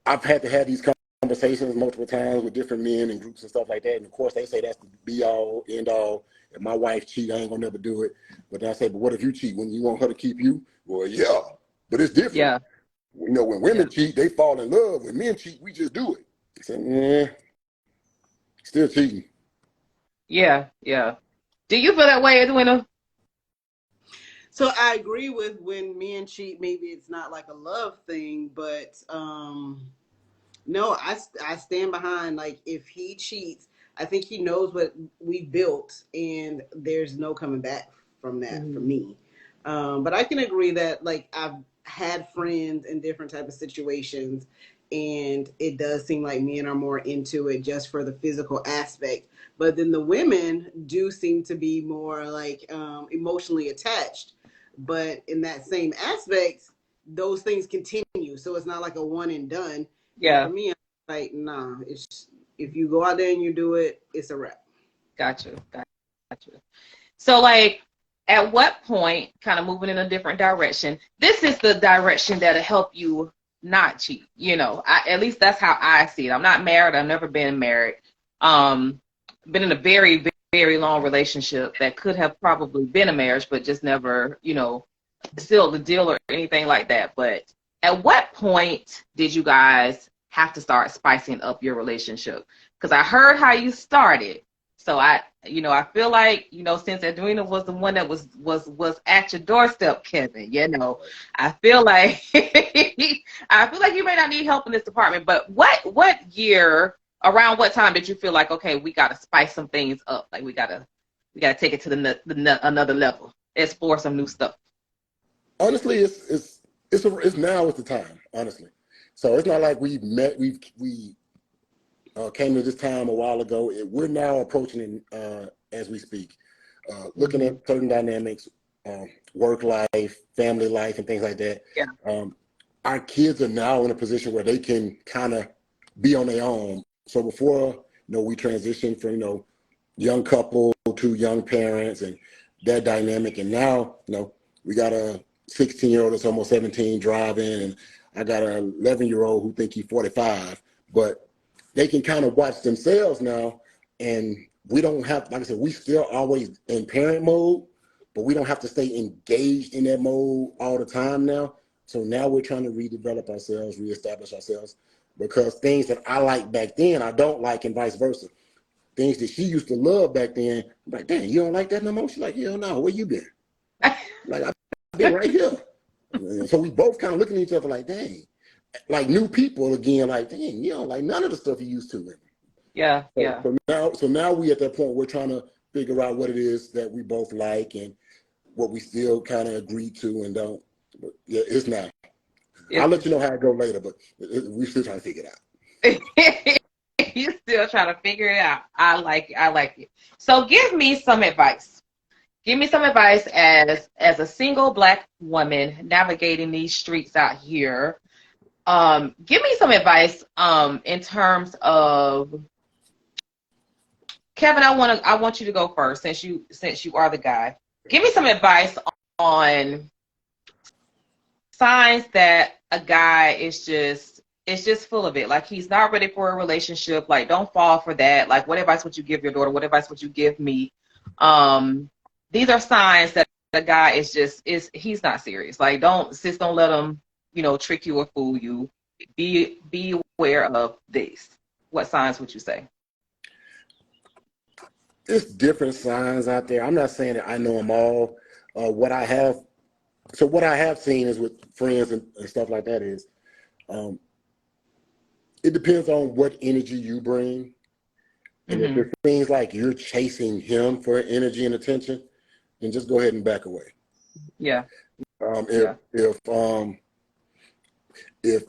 I've had to have these conversations multiple times with different men and groups and stuff like that. And of course, they say that's the be all, end all. If my wife cheat, I ain't gonna never do it. But then I say, but what if you cheat? When you want her to keep you? Well, yeah, but it's different. Yeah. You know, when women cheat, they fall in love. When men cheat, we just do it. I said, still cheating. Yeah. Do you feel that way, Edwina? So I agree with when men cheat, maybe it's not like a love thing, but no, I stand behind, like, if he cheats, I think he knows what we built and there's no coming back from that for me. But I can agree that, like, I've had friends in different type of situations and it does seem like men are more into it just for the physical aspect. But then the women do seem to be more like emotionally attached. But in that same aspect, those things continue. So it's not like a one and done. Yeah. And for me, I'm like, nah, it's, if you go out there and you do it, it's a wrap. Gotcha. So, like, at what point, kind of moving in a different direction, this is the direction that'll help you not cheat. You know, at least that's how I see it. I'm not married. I've never been married. Been in a very, very long relationship that could have probably been a marriage, but just never, you know, sealed the deal or anything like that. But at what point did you guys have to start spicing up your relationship? Because I heard how you started. So I feel like, you know, since Edwina was the one that was at your doorstep, Kevin, you know, I feel like you may not need help in this department. But what year, around what time did you feel like, okay, we got to spice some things up? Like, we gotta take it to another level, explore some new stuff. Honestly, it's now is the time. Honestly, so it's not like we came to this time a while ago. We're now approaching it as we speak, looking at certain dynamics, work life, family life, and things like that. Yeah. Our kids are now in a position where they can kind of be on their own. So before, you know, we transitioned from, you know, young couple to young parents and that dynamic, and now, you know, we got a 16-year-old that's almost 17 driving, and I got an 11-year-old who think he's 45, but they can kind of watch themselves now, and we don't have, like I said, we still always in parent mode, but we don't have to stay engaged in that mode all the time now. So now we're trying to redevelop ourselves, reestablish ourselves, because things that I liked back then, I don't like, and vice versa. Things that she used to love back then, I'm like, dang, you don't like that no more? She's like, hell no, where you been? Like, I've been right here. And so we both kind of looking at each other like, dang, like new people again, like, dang, you don't like none of the stuff you used to. Yeah. So now we at that point, we're trying to figure out what it is that we both like and what we still kind of agree to and don't. But yeah, it's not. I'll let you know how it go later, but we still trying to figure it out. You still trying to figure it out. I like it. So give me some advice. Give me some advice as a single Black woman navigating these streets out here. Give me some advice in terms of Kevin. I want you to go first since you are the guy. Give me some advice on signs that a guy is just full of it. Like he's not ready for a relationship. Like don't fall for that. Like what advice would you give your daughter? What advice would you give me? These are signs that a guy he's not serious. Like don't let him, trick you or fool you. Be aware of this. What signs would you say? There's different signs out there. I'm not saying that I know them all. What I have seen is with friends and stuff like that is, it depends on what energy you bring. And if it seems like you're chasing him for energy and attention, then just go ahead and back away. Yeah. If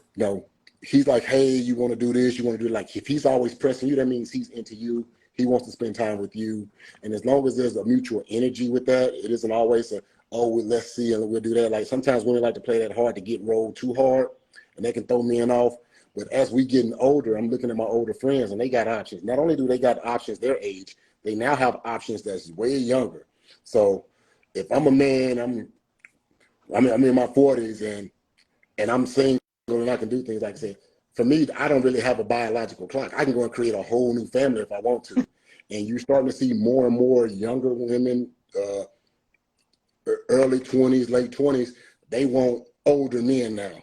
he's like, hey, you want to do this, you want to do it. Like if he's always pressing you, that means he's into you. He wants to spend time with you. And as long as there's a mutual energy with that, it isn't always let's see and we'll do that. Like sometimes women like to play that hard to get rolled too hard and they can throw men off. But as we getting older, I'm looking at my older friends and they got options. Not only do they got options their age, they now have options that's way younger. So if I'm a man, I'm in my 40s and I'm single and I can do things like I said. For me, I don't really have a biological clock. I can go and create a whole new family if I want to. And you're starting to see more and more younger women, early 20s, late 20s, they want older men now.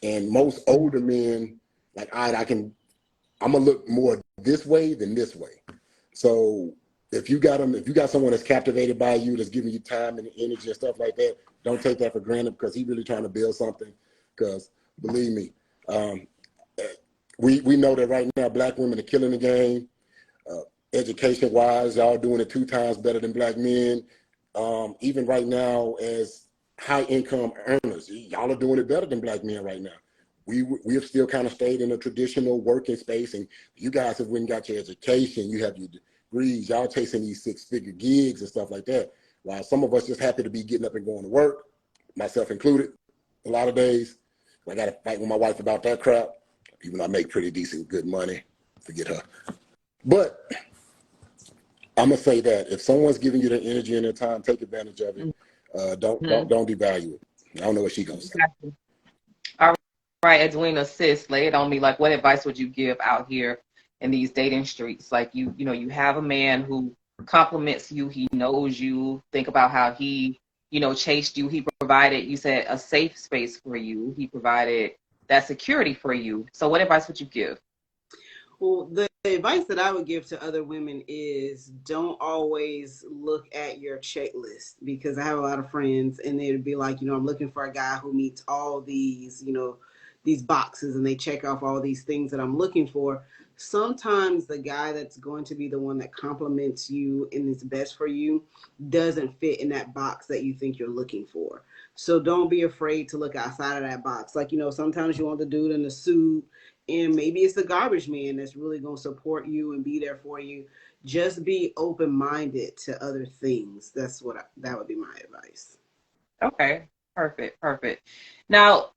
And most older men, like I'm gonna look more this way than this way. So if you got someone that's captivated by you, that's giving you time and energy and stuff like that, don't take that for granted because he's really trying to build something. Because believe me, we know that right now Black women are killing the game. Education-wise, y'all doing it 2 times better than Black men. Even right now as high-income earners, y'all are doing it better than Black men right now. We have still kind of stayed in a traditional working space, and you guys have went and got your education. You have your degrees. Y'all chasing these 6-figure gigs and stuff like that. While some of us just happy to be getting up and going to work, myself included, a lot of days. I got to fight with my wife about that crap. Even though I make pretty decent, good money. Forget her. But I'm going to say that if someone's giving you their energy and their time, take advantage of it. Don't devalue it. I don't know what she's going to say. All right, Edwina, sis, lay it on me. Like, what advice would you give out here in these dating streets? Like, you have a man who compliments you. He knows you. Think about how he, chased you. He provided, you said, a safe space for you. He provided that security for you. So what advice would you give? Well, the advice that I would give to other women is don't always look at your checklist, because I have a lot of friends and they'd be like, I'm looking for a guy who meets all these, these boxes, and they check off all these things that I'm looking for. Sometimes the guy that's going to be the one that compliments you and is best for you doesn't fit in that box that you think you're looking for. So don't be afraid to look outside of that box. Like, sometimes you want the dude in the suit, and maybe it's the garbage man that's really going to support you and be there for you. Just be open-minded to other things. That would be my advice. Okay, perfect. Now,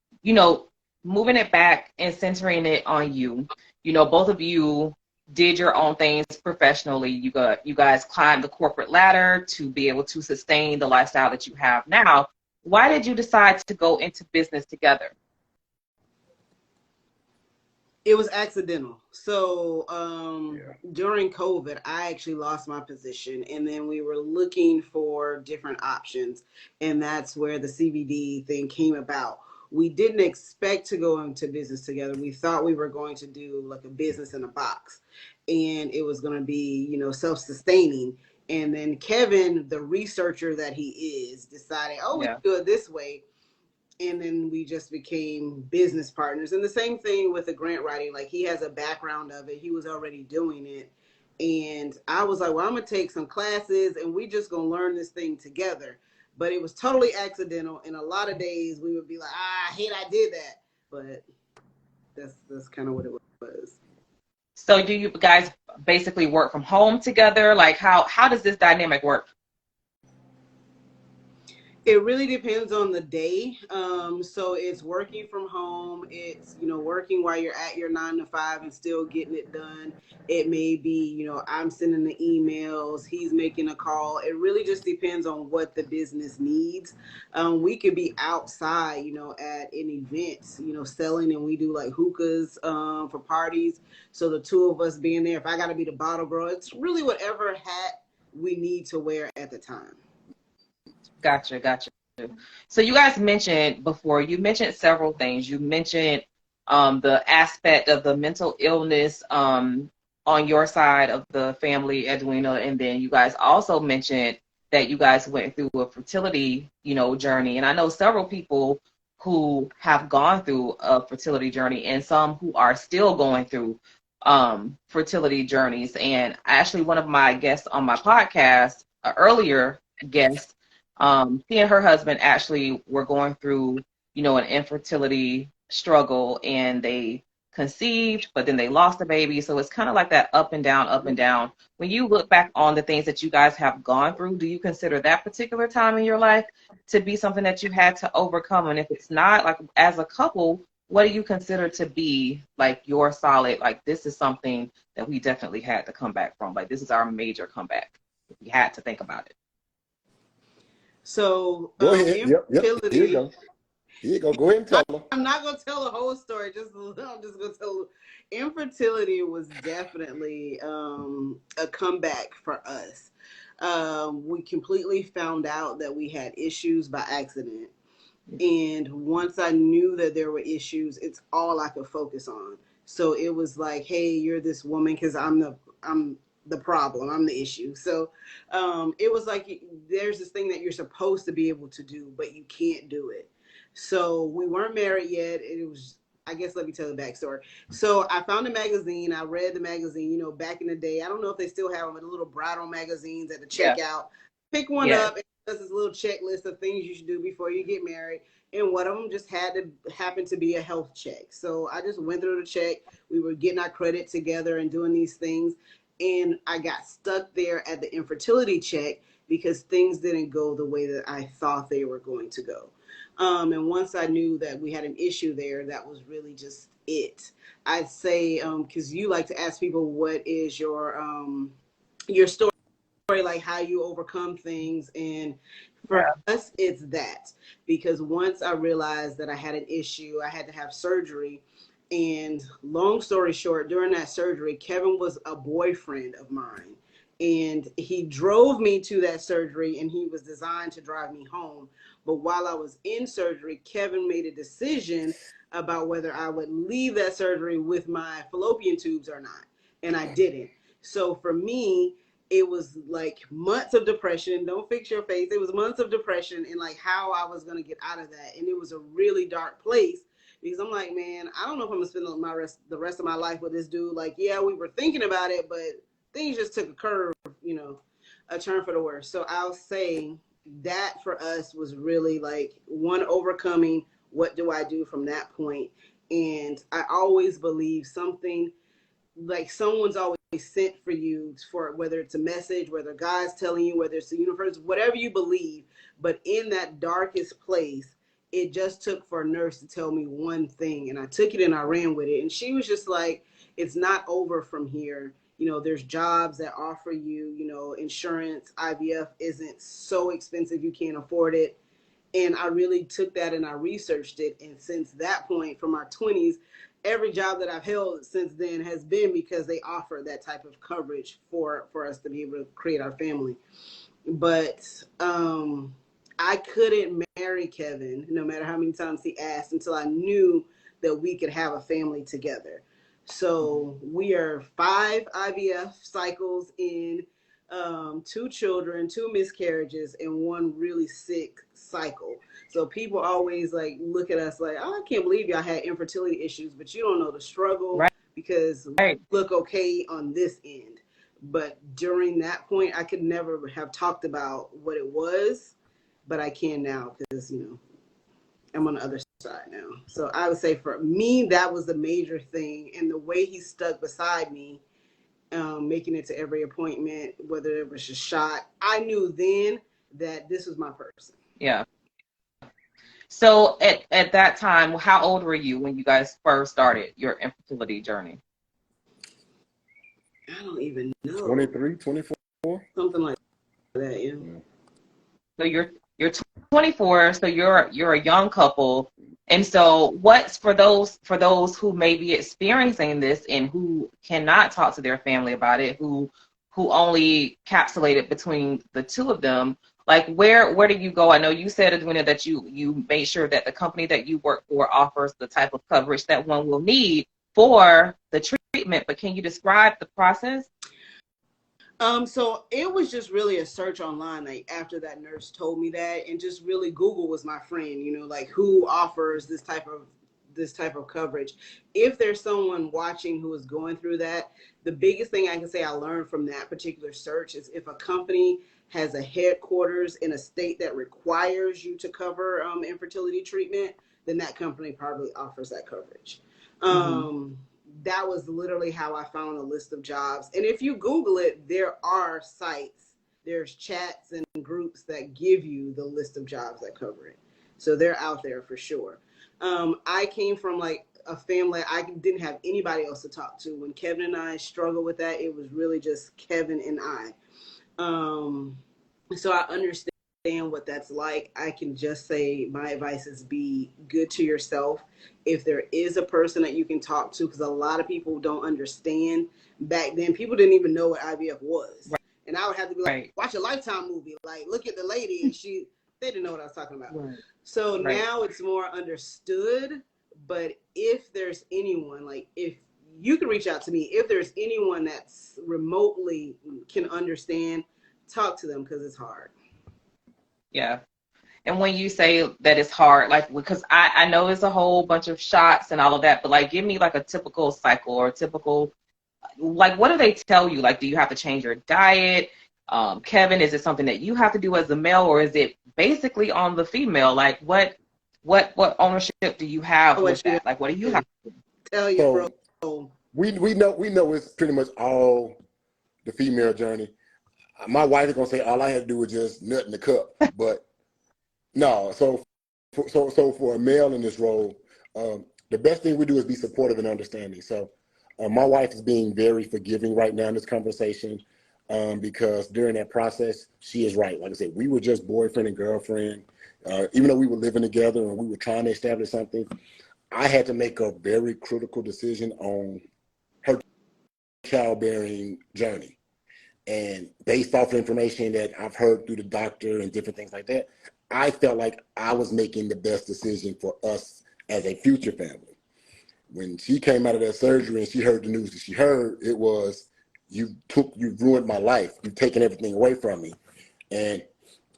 moving it back and centering it on you, both of you did your own things professionally. You guys climbed the corporate ladder to be able to sustain the lifestyle that you have now. Why did you decide to go into business together? It was accidental. So during COVID, I actually lost my position, and then we were looking for different options, and that's where the CBD thing came about. We didn't expect to go into business together. We thought we were going to do like a business in a box, and it was going to be, self-sustaining. And then Kevin, the researcher that he is, decided, we can do it this way. And then we just became business partners. And the same thing with the grant writing. Like, he has a background of it. He was already doing it. And I was like, well, I'm going to take some classes and we just going to learn this thing together. But it was totally accidental. And a lot of days we would be like, I hate I did that. But that's kind of what it was. So do you guys basically work from home together? Like, how does this dynamic work? It really depends on the day. So it's working from home. It's, working while you're at your 9 to 5 and still getting it done. It may be, I'm sending the emails, he's making a call. It really just depends on what the business needs. We could be outside, at an event, selling, and we do like hookahs for parties. So the two of us being there, if I got to be the bottle girl, it's really whatever hat we need to wear at the time. Gotcha. So you guys mentioned before, you mentioned several things. You mentioned the aspect of the mental illness on your side of the family, Edwina, and then you guys also mentioned that you guys went through a fertility, journey. And I know several people who have gone through a fertility journey and some who are still going through fertility journeys. And actually one of my guests on my podcast, earlier guest, she and her husband actually were going through, an infertility struggle, and they conceived, but then they lost the baby. So it's kind of like that up and down, up and down. When you look back on the things that you guys have gone through, do you consider that particular time in your life to be something that you had to overcome? And if it's not, like as a couple, what do you consider to be like your solid, like this is something that we definitely had to come back from? Like this is our major comeback. We had to think about it. So go ahead. Yep. Here you go. Go ahead and tell them. I'm not gonna tell the whole story. I'm just gonna tell. Infertility was definitely a comeback for us. We completely found out that we had issues by accident, and once I knew that there were issues, it's all I could focus on. So it was like, hey, you're this woman, because I'm the problem, I'm the issue. So it was like there's this thing that you're supposed to be able to do, but you can't do it. So we weren't married yet. It was, I guess, let me tell the backstory. So I found a magazine. I read the magazine, back in the day. I don't know if they still have them, the little bridal magazines at the checkout. Yeah. Pick one up, and it does this little checklist of things you should do before you get married. And one of them just happened to be a health check. So I just went through the check. We were getting our credit together and doing these things. And I got stuck there at the infertility check because things didn't go the way that I thought they were going to go. And once I knew that we had an issue there, that was really just it. I'd say, because you like to ask people, what is your story, like how you overcome things. And for us, it's that. Because once I realized that I had an issue, I had to have surgery. And long story short, during that surgery, Kevin was a boyfriend of mine. And he drove me to that surgery, and he was designed to drive me home. But while I was in surgery, Kevin made a decision about whether I would leave that surgery with my fallopian tubes or not. And I didn't. So for me, it was like months of depression. Don't fix your face. It was months of depression and like how I was going to get out of that. And it was a really dark place. Because I'm like, man, I don't know if I'm going to spend the rest of my life with this dude. Like, yeah, we were thinking about it, but things just took a curve, a turn for the worse. So I'll say that for us was really like one, overcoming what do I do from that point. And I always believe something, like someone's always sent for you, for whether it's a message, whether God's telling you, whether it's the universe, whatever you believe. But in that darkest place, it just took for a nurse to tell me one thing, and I took it and I ran with it. And she was just like, it's not over from here. There's jobs that offer you, insurance. IVF isn't so expensive you can't afford it. And I really took that and I researched it. And since that point, from our 20s, every job that I've held since then has been because they offer that type of coverage for us to be able to create our family. But I couldn't marry Kevin, no matter how many times he asked, until I knew that we could have a family together. So we are 5 IVF cycles in, 2 children, 2 miscarriages, and 1 really sick cycle. So people always like look at us like, oh, I can't believe y'all had infertility issues, but you don't know the struggle, right? Because we look okay on this end. But during that point, I could never have talked about what it was, but I can now because, I'm on the other side now. So I would say for me, that was the major thing. And the way he stuck beside me, making it to every appointment, whether it was a shot, I knew then that this was my person. Yeah. So at that time, how old were you when you guys first started your infertility journey? I don't even know. 23, 24? Something like that, yeah. So you're 24, so you're a young couple. And so what's for those who may be experiencing this and who cannot talk to their family about it, who only capsulate it between the two of them, like where do you go? I know you said, Edwina, that you made sure that the company that you work for offers the type of coverage that one will need for the treatment, but can you describe the process? So it was just really a search online, like after that nurse told me that, and just really Google was my friend, you know, like who offers this type of coverage. If there's someone watching who is going through that, the biggest thing I can say I learned from that particular search is if a company has a headquarters in a state that requires you to cover infertility treatment, then that company probably offers that coverage. That was literally how I found a list of jobs. And if you Google it, there are sites, there's chats and groups that give you the list of jobs that cover it. So they're out there for sure. I came from like a family, I didn't have anybody else to talk to. When Kevin and I struggled with that, it was really just Kevin and I. So I understand what that's like. I can just say my advice is be good to yourself. If there is a person that you can talk to, because a lot of people don't understand. Back then, people didn't even know what IVF was. Right. And I would have to be like, watch a Lifetime movie. Like, look at the lady, and they didn't know what I was talking about. Right. So now it's more understood. But if there's anyone, like if you can reach out to me, if there's anyone that's remotely can understand, talk to them because it's hard. Yeah. And when you say that it's hard, like, because I know it's a whole bunch of shots and all of that, but like, give me like a typical cycle or a typical, like, what do they tell you? Like, do you have to change your diet? Kevin, is it something that you have to do as a male, or is it basically on the female? Like, what ownership do you have with that? Like, what do you have to do? Tell you, bro. We know it's pretty much all the female journey. My wife is gonna say all I had to do was just nut in the cup, but no. So for a male in this role, the best thing we do is be supportive and understanding. So my wife is being very forgiving right now in this conversation because during that process, she is right. Like I said, we were just boyfriend and girlfriend. Even though we were living together and we were trying to establish something, I had to make a very critical decision on her childbearing journey. And based off the information that I've heard through the doctor and different things like that, I felt like I was making the best decision for us as a future family. When she came out of that surgery and she heard the news that she heard, it was, you've ruined my life. You've taken everything away from me. And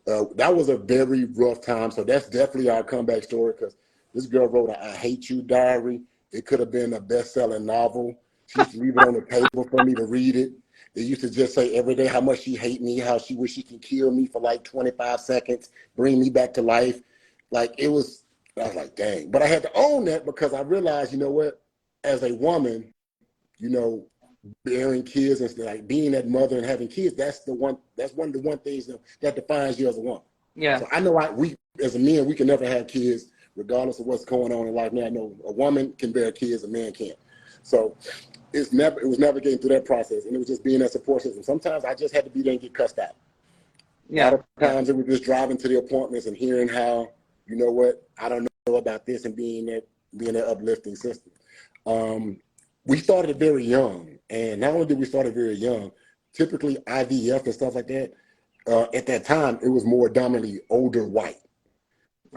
that was a very rough time. So that's definitely our comeback story, because this girl wrote a I Hate You diary. It could have been a best-selling novel. She used to leave it on the table for me to read it. It used to just say every day how much she hate me, how she wish she can kill me for like 25 seconds, bring me back to life. Like I was like, dang. But I had to own that because I realized, you know what, as a woman, you know, bearing kids and like being that mother and having kids, that's one of the one things that defines you as a woman. Yeah. So I know we as a man, we can never have kids regardless of what's going on in life. Now I know a woman can bear kids, a man can't. So it was never getting through that process, and it was just being that support system. Sometimes I just had to be there and get cussed out. A lot of times it was just driving to the appointments and hearing how, you know what, I don't know about this, and being that uplifting system. We started very young, and not only did we start very young, typically IVF and stuff like that, at that time, it was more dominantly older white.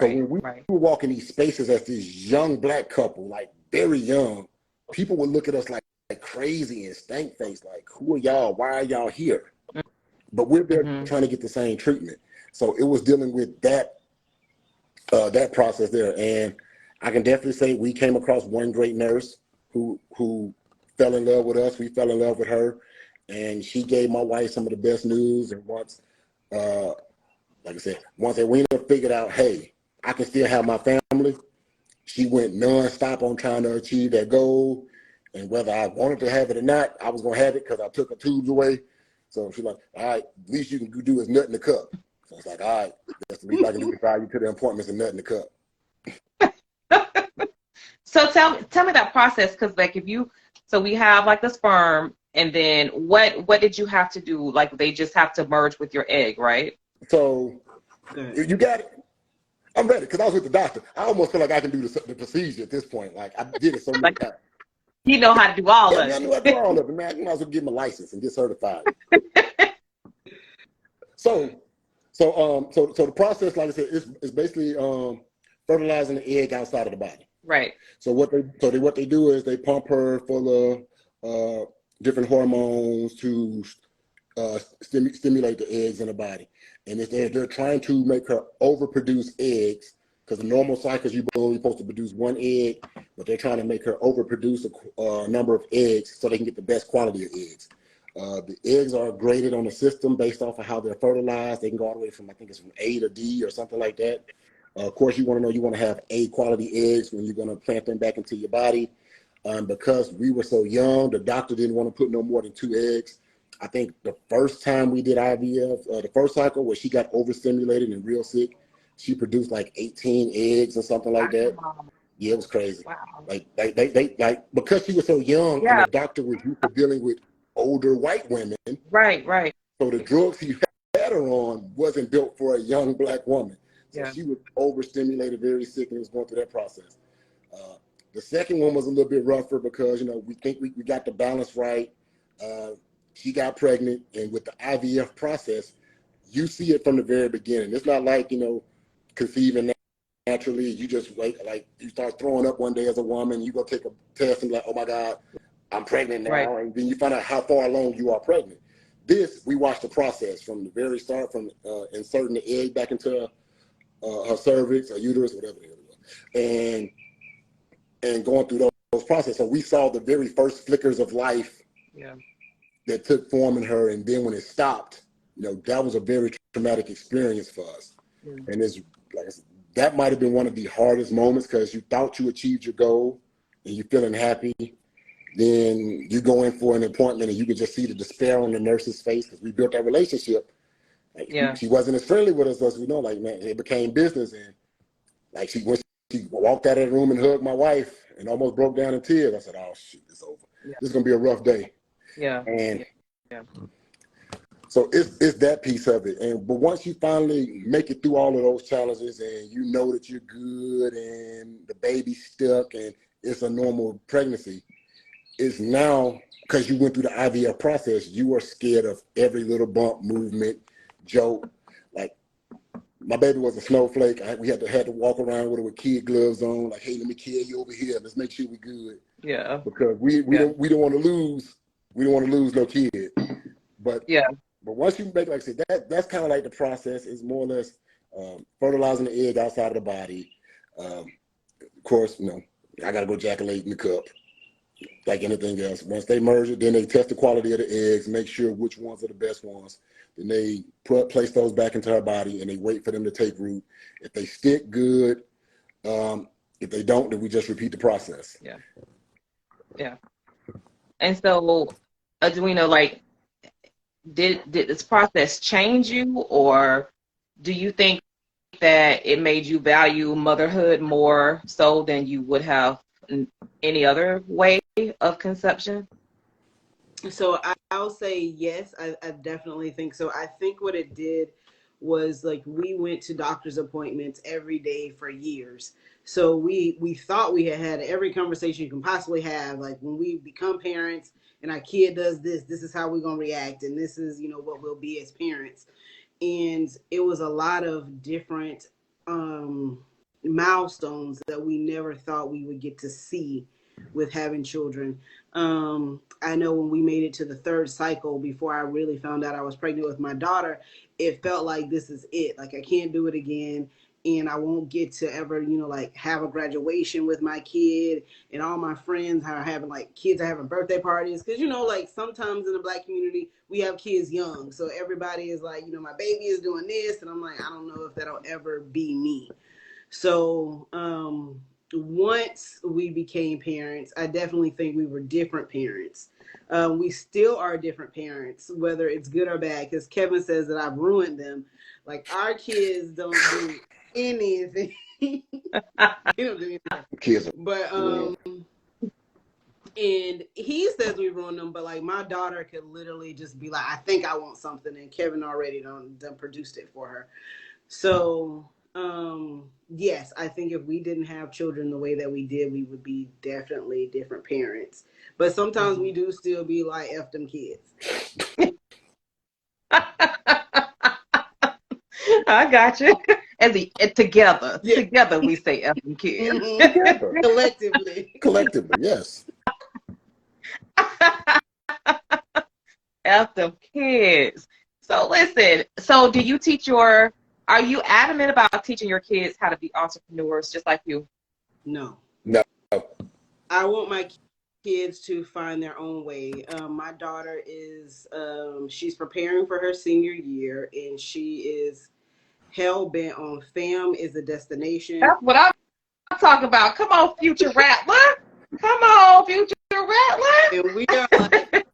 So when we were walking these spaces as this young black couple, like very young, people would look at us like crazy and stank face, like, who are y'all? Why are y'all here? But we're there trying to get the same treatment. So it was dealing with that process there. And I can definitely say we came across one great nurse who fell in love with us. We fell in love with her. And she gave my wife some of the best news. And once, like I said, once Edwina figured out, hey, I can still have my family, she went nonstop on trying to achieve that goal. And whether I wanted to have it or not, I was going to have it because I took her tubes away. So she's like, all right, least you can do is nut in the cup. So it's like, all right, that's the least I can do to drive you to the appointments and nut in the cup. So tell me that process, because like so we have like the sperm, and then what did you have to do? Like they just have to merge with your egg, right? So you got it. I'm ready because I was with the doctor. I almost feel like I can do the procedure at this point. Like I did it so many Like times. you know how to do all Yeah, of man, I it. knew I do all of it, man. I might as well get my license and get certified. So, so the process, like I said, is basically fertilizing the egg outside of the body. Right. So what they do is they pump her full of different hormones to stimulate the eggs in the body, and if they're trying to make her overproduce eggs, because the normal cycle you're only supposed to produce one egg, but they're trying to make her overproduce a number of eggs so they can get the best quality of eggs. The eggs are graded on the system based off of how they're fertilized. They can go all the way from, I think it's from A to D or something like that. Of course, you want to have A quality eggs when you're going to plant them back into your body. Because we were so young, the doctor didn't want to put no more than 2 eggs. I think the first time we did IVF, the first cycle where she got overstimulated and real sick, she produced like 18 eggs or something like that. Yeah, it was crazy. Wow. Like they because she was so young, and Yeah. the doctor was used to dealing with older white women. Right. So the drugs he had her on wasn't built for a young black woman. So Yeah. she was overstimulated, very sick, and was going through that process. The second one was a little bit rougher because, we think we got the balance right. She got pregnant, and with the IVF process, you see it from the very beginning. It's not like, conceiving naturally. You just wait, like you start throwing up one day as a woman, you go take a test and like, oh my God, I'm pregnant now. Right. And then you find out how far along you are pregnant. This, we watch the process from the very start, from inserting the egg back into her cervix or uterus, whatever it is, and going through those processes. So we saw the very first flickers of life that took form in her, and then when it stopped, that was a very traumatic experience for us. And it's like I said, that might have been one of the hardest moments because you thought you achieved your goal and you're feeling happy. Then you go in for an appointment and you could just see the despair on the nurse's face because we built that relationship. Like, she wasn't as friendly with us as we know. Like, man, it became business. And like when she walked out of the room and hugged my wife and almost broke down in tears, I said, oh, shit, it's over. This is going to be a rough day. And so it's that piece of it. But once you finally make it through all of those challenges and you know that you're good and the baby's stuck and it's a normal pregnancy, it's now, because you went through the IVF process, you are scared of every little bump, movement, joke. Like, my baby was a snowflake. We had to walk around with her with kid gloves on. Like, hey, let me kill you over here. Let's make sure we're good. Yeah. Because we don't want to lose. We don't want to lose no kid. But once you make, like I said, that's kind of like the process. Is more or less fertilizing the egg outside of the body. Of course, I got to go ejaculate in the cup. Like anything else. Once they merge it, then they test the quality of the eggs, make sure which ones are the best ones. Then they place those back into her body and they wait for them to take root. If they stick, good. If they don't, then we just repeat the process. Yeah. And so, Edwina, like, did this process change you, or do you think that it made you value motherhood more so than you would have in any other way of conception? So I'll say yes, I definitely think so. I think what it did was, like, we went to doctor's appointments every day for years. So we thought we had every conversation you can possibly have. Like, when we become parents and our kid does this, this is how we're going to react. And this is, what we'll be as parents. And it was a lot of different milestones that we never thought we would get to see with having children. I know when we made it to the 3rd cycle, before I really found out I was pregnant with my daughter, it felt like this is it. Like, I can't do it again. And I won't get to ever, like, have a graduation with my kid. And all my friends are having, like, kids are having birthday parties. Because, like, sometimes in the Black community, we have kids young. So everybody is like, my baby is doing this. And I'm like, I don't know if that'll ever be me. So once we became parents, I definitely think we were different parents. We still are different parents, whether it's good or bad, because Kevin says that I've ruined them. Like, our kids don't do anything. He don't do anything. Kids are But and he says we ruin them, but like my daughter could literally just be like, I think I want something, and Kevin already done produced it for her. So yes, I think if we didn't have children the way that we did, we would be definitely different parents. But sometimes we do still be like, F them kids. I got you. Together we say F them kids. Mm-hmm. Collectively, yes. F them kids. So listen, so do you are you adamant about teaching your kids how to be entrepreneurs just like you? No. No. I want my kids to find their own way. My daughter is, she's preparing for her senior year, and she is hell bent on fam is a destination. That's what I'm talking about. Come on, future rattler. Come on, future rattler. And we are like,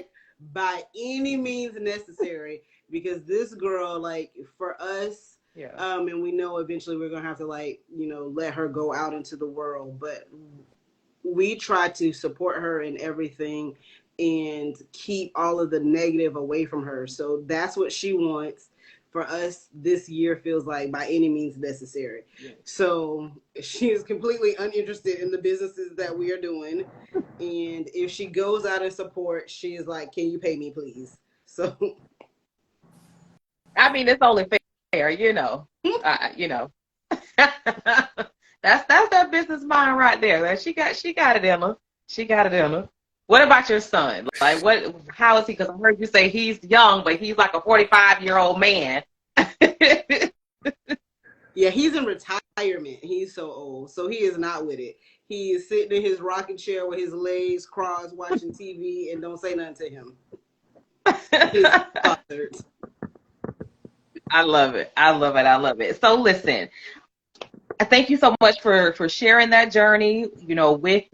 by any means necessary, because this girl, like, for us, yeah. And we know eventually we're gonna have to, like, you know, let her go out into the world, but we try to support her in everything and keep all of the negative away from her. So that's what she wants. For us, this year feels like by any means necessary. Yeah. So she is completely uninterested in the businesses that we are doing. And if she goes out and support, she is like, can you pay me, please? So I mean, it's only fair, you know. You know. That's that business mind right there. She got it in her. She got it in her. What about your son? Like, how is he? Because I heard you say he's young, but he's like a 45-year-old man. Yeah, he's in retirement. He's so old, so he is not with it. He is sitting in his rocking chair with his legs crossed, watching TV, and don't say nothing to him. He's bothered. I love it. I love it. I love it. So listen, thank you so much for sharing that journey, you know, with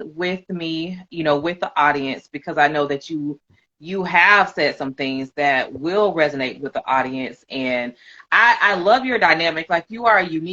me, you know, with the audience, because I know that you have said some things that will resonate with the audience. And I love your dynamic. Like, you are a unique